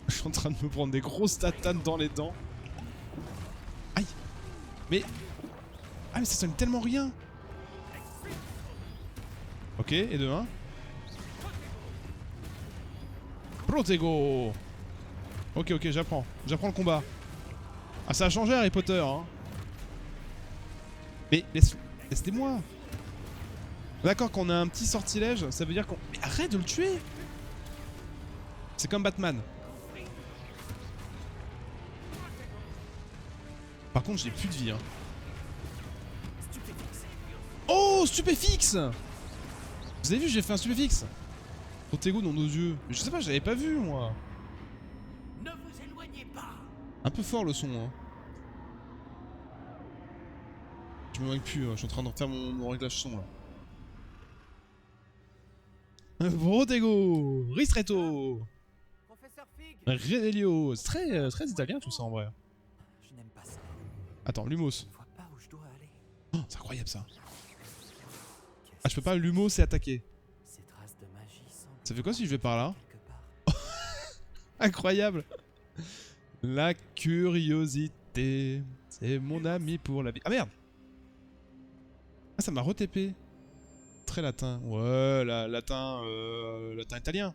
Je suis en train de me prendre des grosses tatanes dans les dents. Aïe. Mais... Ah mais ça sonne tellement rien. Ok, et de 1. Protego. Ok, ok, j'apprends. J'apprends le combat. Ah, ça a changé Harry Potter, hein. Mais laissez-moi. D'accord, qu'on a un petit sortilège, ça veut dire qu'on... Mais arrête de le tuer. C'est comme Batman. Par contre, j'ai plus de vie, hein. Oh, stupéfixe. Vous avez vu, j'ai fait un stupéfixe. Protego dans nos yeux. Mais je sais pas, j'avais pas vu, moi. Ne vous éloignez pas. Un peu fort le son, hein. Je me manque plus, hein. Je suis en train de refaire mon réglage son, là. Protego, Ristretto, Professeur Fig. Revelio. C'est très italien tout ça en vrai. Je n'aime pas ça. Attends, Lumos. Je ne vois pas où je dois aller. Oh, c'est incroyable ça. Qu'est-ce Ah, je peux pas, Lumos c'est attaquer. Ces traces de magie semblent Ça fait quoi si je vais par là? quelque part. Incroyable. La curiosité, c'est mon ami pour la vie. Ah merde. Ah, ça m'a re-TP. Très latin. Ouais, latin italien.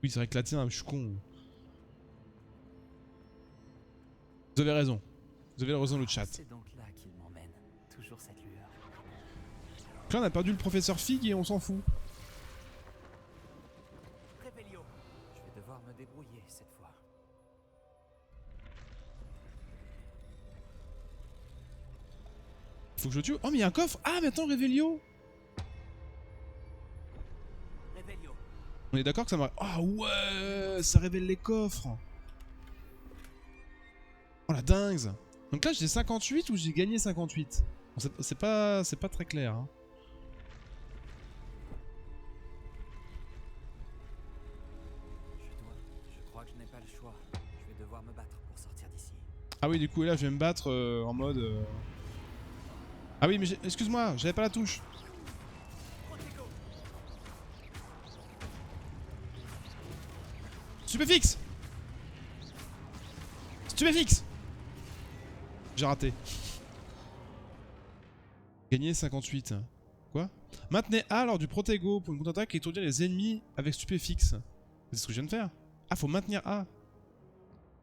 Oui, c'est vrai que latin, je suis con. Vous avez raison. Vous avez raison, le chat. C'est donc là qu'il m'emmène. Toujours cette lueur. Donc là, on a perdu le professeur Fig et on s'en fout. Réveillon. Je vais devoir me débrouiller cette fois. Faut que je le tue. Oh, mais il y a un coffre. Ah, mais attends, Revelio. Réveillon. On est d'accord que ça m'a... Ah ouais, ça révèle les coffres. Oh la dingue. Donc là, j'ai 58 ou j'ai gagné 58? Bon, c'est pas très clair. Hein. Je crois que je n'ai pas le choix. Je vais devoir me battre pour sortir d'ici. Ah oui, du coup, là, je vais me battre en mode... Ah oui, mais excuse-moi, j'avais pas la touche. Stupéfixe. Stupéfixe. J'ai raté. Gagner 58. Quoi? Maintenez A lors du Protego pour une contre-attaque et étourdir les ennemis avec stupéfixe. C'est ce que je viens de faire. Ah, faut maintenir A.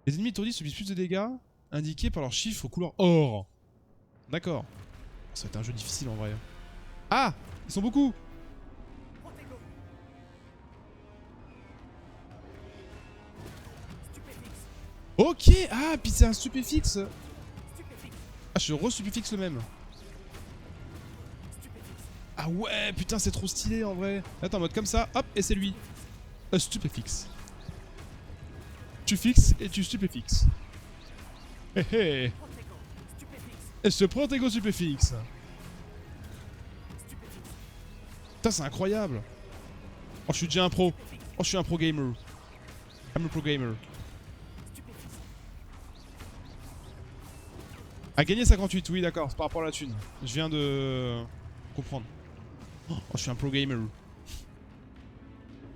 Les ennemis étourdis subissent plus de dégâts indiqués par leurs chiffres couleur or. D'accord. Ça va être un jeu difficile en vrai. Ah! Ils sont beaucoup! Ok! Ah, puis c'est un stupéfixe! Ah, je re-stupéfixe le même. Ah ouais, putain, c'est trop stylé en vrai. Attends, en mode comme ça, hop, et c'est lui. Stupéfixe. Tu fixes et tu stupéfixes. Hé hé! Et ce Protego stupéfixe. Putain, c'est incroyable. Oh, je suis déjà un pro. Oh, je suis un pro gamer. I'm a pro gamer. A gagné 58, oui, d'accord, c'est par rapport à la thune. Je viens de comprendre. Oh, je suis un pro gamer.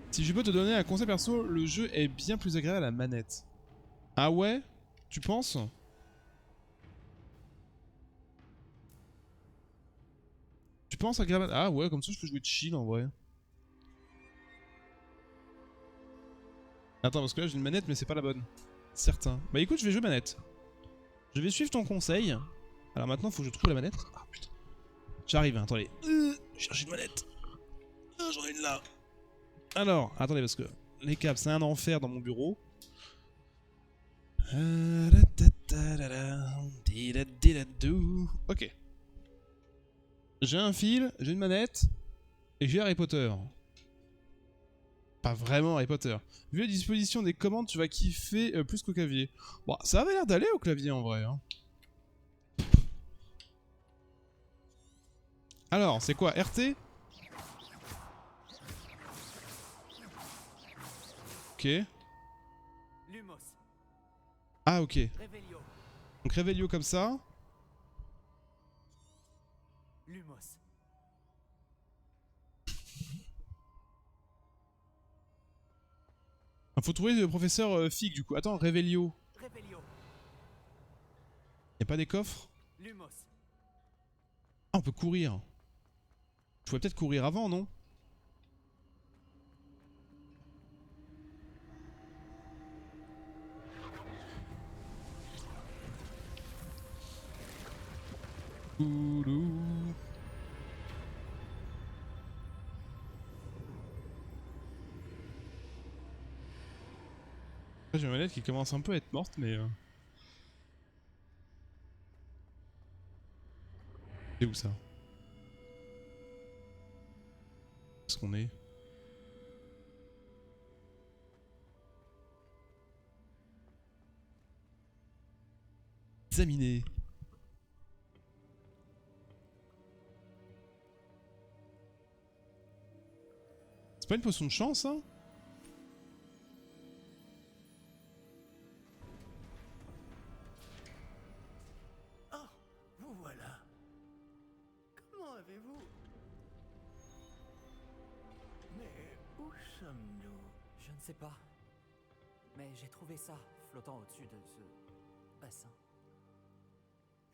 Si je peux te donner un conseil perso, le jeu est bien plus agréable à la manette. Ah ouais? Tu penses? Tu penses agréable? Ah ouais, comme ça je peux jouer chill en vrai. Attends, parce que là j'ai une manette mais c'est pas la bonne. Certain. Bah écoute, je vais jouer manette. Je vais suivre ton conseil. Alors maintenant, faut que je trouve la manette. Ah putain. J'arrive, hein, attendez. Chercher une manette. J'en ai une là. Alors, attendez, parce que les câbles, c'est un enfer dans mon bureau. Ok. J'ai un fil, j'ai une manette, et j'ai Harry Potter. Pas vraiment Harry Potter. Vu la disposition des commandes, tu vas kiffer plus qu'au clavier. Bon, ça avait l'air d'aller au clavier en vrai. Hein. Alors, c'est quoi, RT? Ok. Lumos, Ah, ok. Revelio, Donc Revelio comme ça. Lumos. Faut trouver le professeur Fig du coup. Attends, Revelio. Revelio, Y'a pas des coffres? Lumos. Ah, on peut courir. Je pourrais peut-être courir avant, non? Oulou. J'ai une manette qui commence un peu à être morte, mais... C'est où ça? Où est-ce qu'on est? Examiner. C'est pas une potion de chance, hein? Oh, vous voilà. Comment avez-vous... Mais où sommes-nous? Je ne sais pas. Mais j'ai trouvé ça flottant au-dessus de ce bassin.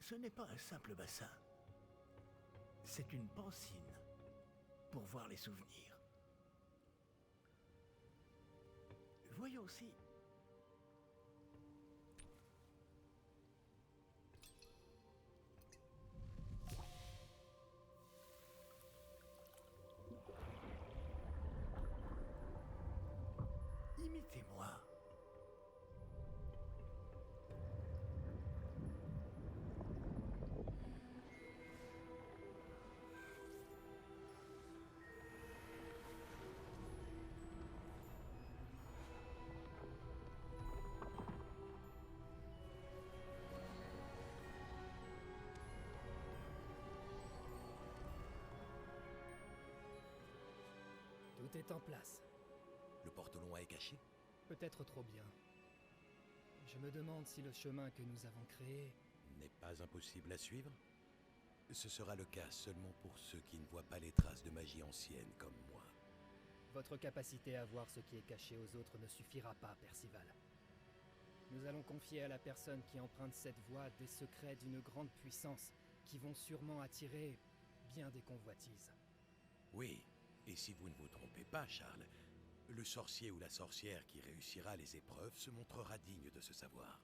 Ce n'est pas un simple bassin. C'est une pancine pour voir les souvenirs. Voyons aussi. Imitez-moi. Tout est en place. Le porte-long est caché? Peut-être trop bien. Je me demande si le chemin que nous avons créé... N'est pas impossible à suivre? Ce sera le cas seulement pour ceux qui ne voient pas les traces de magie ancienne comme moi. Votre capacité à voir ce qui est caché aux autres ne suffira pas, Percival. Nous allons confier à la personne qui emprunte cette voie des secrets d'une grande puissance qui vont sûrement attirer bien des convoitises. Oui, et si vous ne vous trompez pas, Charles, le sorcier ou la sorcière qui réussira les épreuves se montrera digne de ce savoir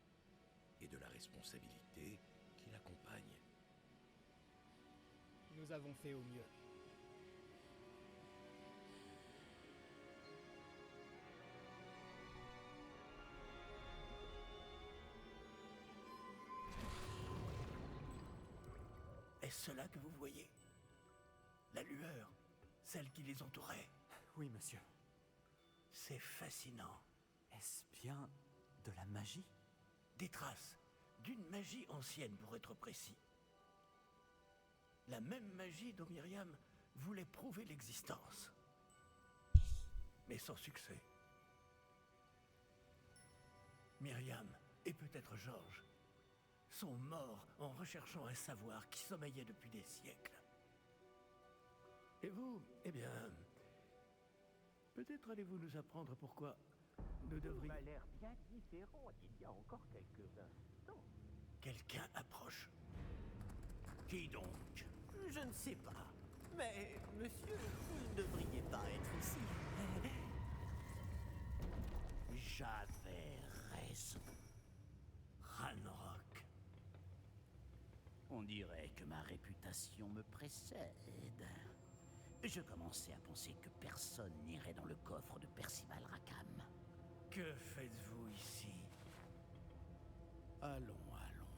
et de la responsabilité qui l'accompagne. Nous avons fait au mieux. Est-ce cela que vous voyez? La lueur, celle qui les entourait. Oui, monsieur. C'est fascinant. Est-ce bien de la magie? Des traces d'une magie ancienne pour être précis. La même magie dont Myriam voulait prouver l'existence. Mais sans succès. Myriam, et peut-être Georges, sont morts en recherchant un savoir qui sommeillait depuis des siècles. Et vous, eh bien, peut-être allez-vous nous apprendre pourquoi nous devrions... Ça a l'air bien différent d'il y a encore quelques instants. Quelqu'un approche. Qui donc? Je ne sais pas. Mais, monsieur, vous ne devriez pas être ici. J'avais raison. Ranrock. On dirait que ma réputation me précède. Je commençais à penser que personne n'irait dans le coffre de Percival Rackham. Que faites-vous ici? Allons, allons.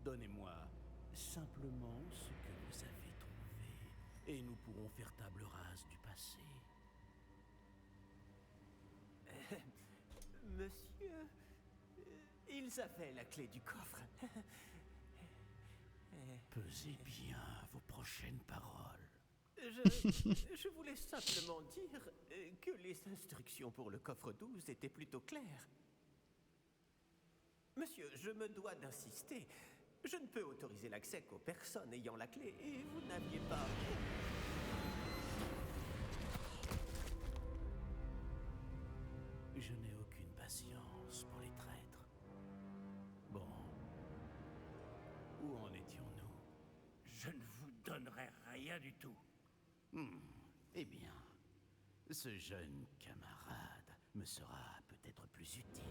Donnez-moi simplement ce que vous avez trouvé, et nous pourrons faire table rase du passé. Monsieur, ils avaient la clé du coffre. Pesez bien vos prochaines paroles. Je voulais simplement dire que les instructions pour le coffre 12 étaient plutôt claires. Monsieur, je me dois d'insister. Je ne peux autoriser l'accès qu'aux personnes ayant la clé, et vous n'aviez pas... Je n'ai aucune patience pour les traîtres. Bon. Où en étions-nous? Je ne vous donnerai rien du tout. Eh bien, ce jeune camarade me sera peut-être plus utile.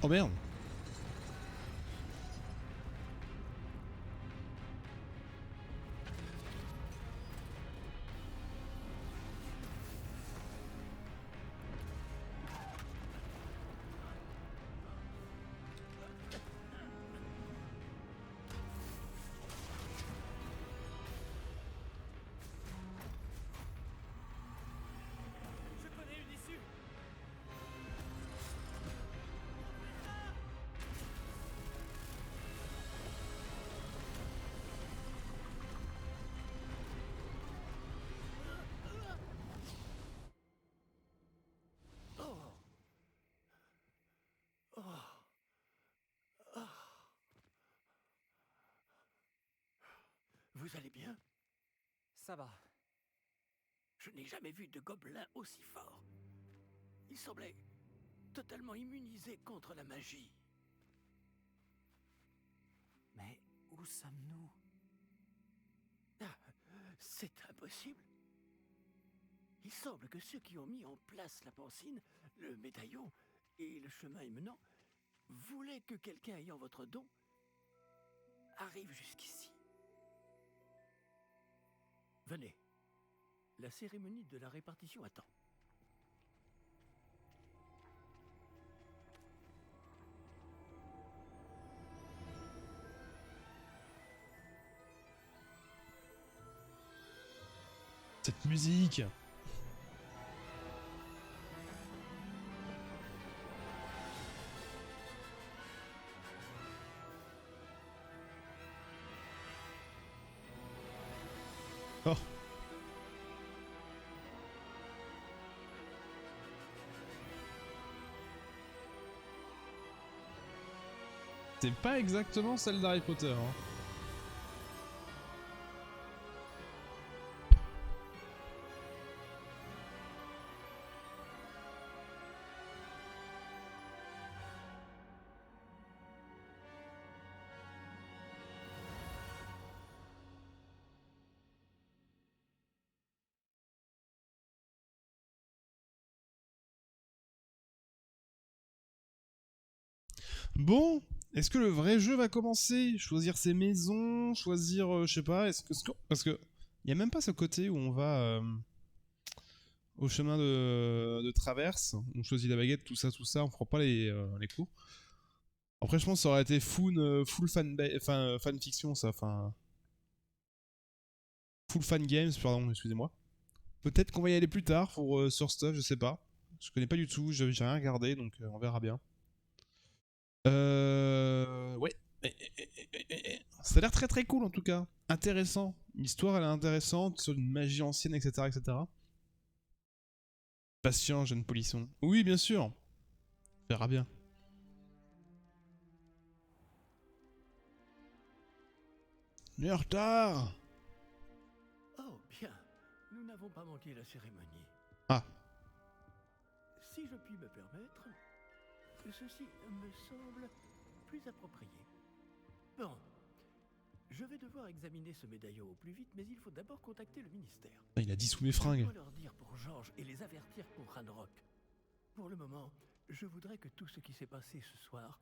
Oh merde. Je connais une issue. Vous allez bien? Ça va. Je n'ai jamais vu de gobelin aussi fort. Il semblait totalement immunisé contre la magie. Mais où sommes-nous? C'est impossible. Il semble que ceux qui ont mis en place la pancine, le médaillon et le chemin émenant voulaient que quelqu'un ayant votre don arrive jusqu'ici. Venez. La cérémonie de la répartition attend. Cette musique. Oh. C'est pas exactement celle d'Harry Potter, hein. Bon, est-ce que le vrai jeu va commencer? Choisir ses maisons, choisir, je sais pas, parce que il y a même pas ce côté où on va au chemin de traverse, on choisit la baguette, tout ça, on fera pas les cours. Après, je pense que ça aurait été full fanfiction, ça, enfin... Full fan games, pardon, excusez-moi. Peut-être qu'on va y aller plus tard pour Source Stuff, je sais pas. Je connais pas du tout, j'ai rien regardé, donc on verra bien. Ouais. Ça a l'air très très cool en tout cas. Intéressant. L'histoire elle est intéressante sur une magie ancienne, etc. etc. Patient, jeune polisson. Oui, bien sûr. On verra bien. Il est en retard. Oh, bien. Nous n'avons pas manqué la cérémonie. Ah. Si je puis me permettre, ceci me semble plus approprié. Bon, Je vais devoir examiner ce médaillon au plus vite, mais il faut d'abord contacter le ministère. Il a dit sous mes fringues. Je dois leur dire pour Georges et les avertir pour Ranrock. Pour le moment, je voudrais que tout ce qui s'est passé ce soir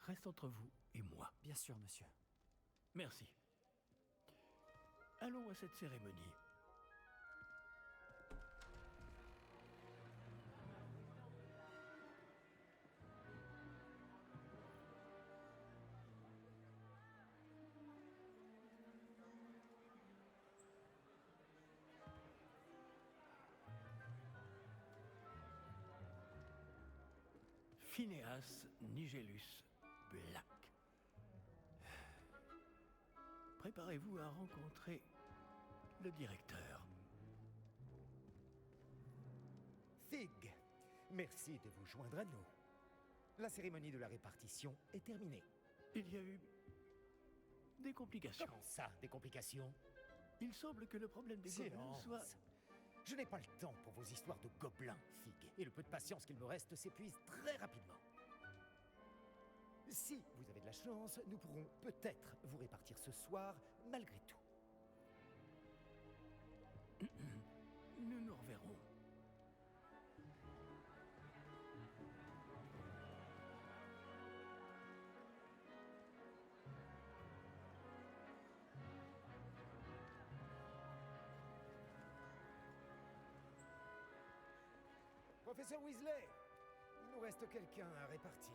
reste entre vous et moi. Bien sûr, monsieur. Merci. Allons à cette cérémonie. Phineas Nigellus Black. Préparez-vous à rencontrer le directeur. Fig, merci de vous joindre à nous. La cérémonie de la répartition est terminée. Il y a eu des complications. Comment ça, des complications? Il semble que le problème des gobelins soit... Je n'ai pas le temps pour vos histoires de gobelins, Fig, et le peu de patience qu'il me reste s'épuise très rapidement. Si vous avez de la chance, nous pourrons peut-être vous répartir ce soir, malgré tout. Nous nous reverrons. Professeur Weasley, il nous reste quelqu'un à répartir.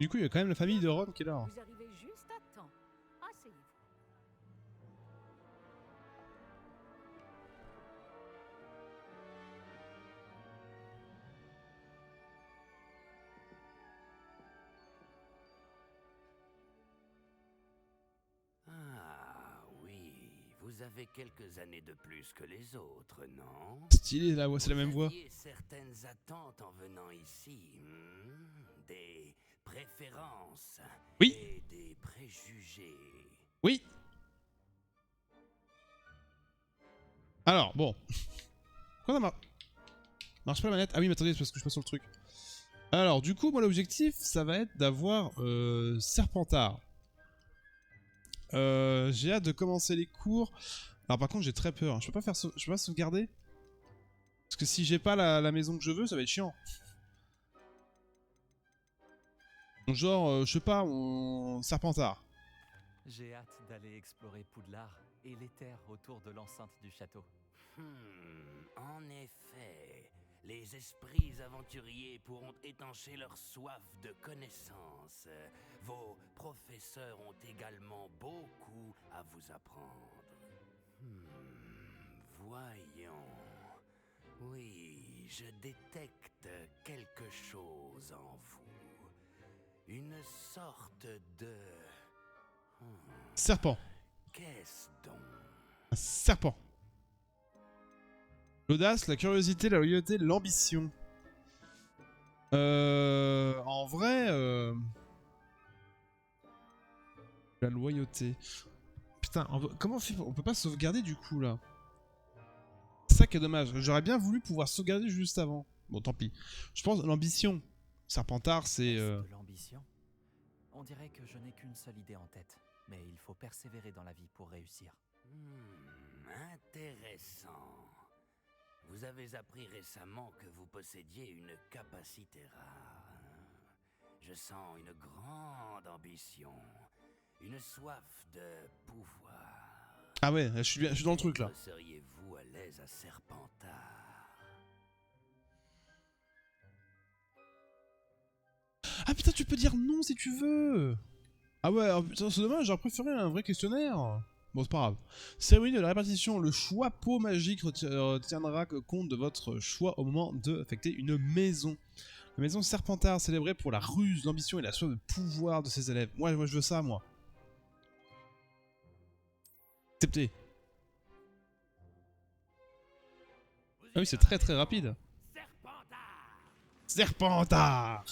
Du coup, il y a quand même la famille de Ron qui est là. Vous arrivez juste à temps. Asseyez-vous. Ah oui, vous avez quelques années de plus que les autres, non? Stylé, la voix, c'est la même voix. Vous aviez certaines attentes en venant ici, des préférences Oui. et des préjugés. Oui. Alors, bon. Pourquoi ça marche pas la manette? Ah oui, mais attendez, c'est parce que je passe sur le truc. Alors, du coup, moi, l'objectif, ça va être d'avoir Serpentard. J'ai hâte de commencer les cours. Alors, par contre, j'ai très peur. Je peux pas sauvegarder? Parce que si j'ai pas la maison que je veux, ça va être chiant. Genre, je sais pas, mon Serpentard. J'ai hâte d'aller explorer Poudlard et les terres autour de l'enceinte du château. En effet, les esprits aventuriers pourront étancher leur soif de connaissances. Vos professeurs ont également beaucoup à vous apprendre. Voyons. Oui, je détecte quelque chose en vous. Une sorte de... Serpent. Qu'est-ce donc? Un serpent. L'audace, la curiosité, la loyauté, l'ambition. En vrai... La loyauté. Putain, comment on fait? On peut pas sauvegarder du coup là. C'est ça qui est dommage. J'aurais bien voulu pouvoir sauvegarder juste avant. Bon, tant pis. Je pense l'ambition. Serpentard, c'est... De l'ambition? On dirait que je n'ai qu'une seule idée en tête. Mais il faut persévérer dans la vie pour réussir. Intéressant. Vous avez appris récemment que vous possédiez une capacité rare. Je sens une grande ambition, une soif de pouvoir. Ah ouais, je suis dans le truc là. Seriez-vous à l'aise à Serpentard? Ah putain, tu peux dire non si tu veux. Ah ouais, putain, c'est dommage, j'aurais préféré un vrai questionnaire. Bon, c'est pas grave. Cérémonie de la répartition. Le choix pot magique retiendra compte de votre choix au moment d'affecter une maison. La maison Serpentard, célébrée pour la ruse, l'ambition et la soif de pouvoir de ses élèves. Moi je veux ça, moi. Accepté. Ah oui, c'est très très rapide. Serpentard.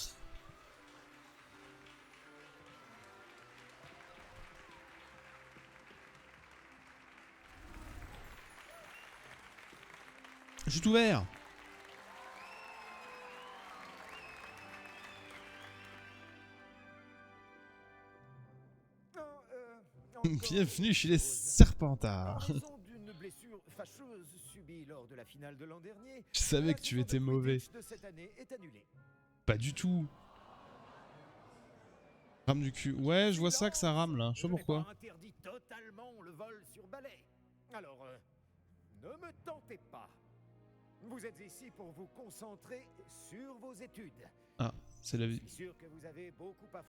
Je suis tout ouvert. Bienvenue chez les Serpentards. En raison d'une blessure fâcheuse subie lors de la finale de l'an dernier, Je savais que tu étais mauvais. de cette année est annulée. Pas du tout. Rame du cul. Ouais, je vois ça que ça rame là. Je sais pas pourquoi. Interdit totalement le vol sur balai. Alors, ne me tentez pas. Vous êtes ici pour vous concentrer sur vos études. Ah, c'est la vie. Je suis sûr que vous avez beaucoup à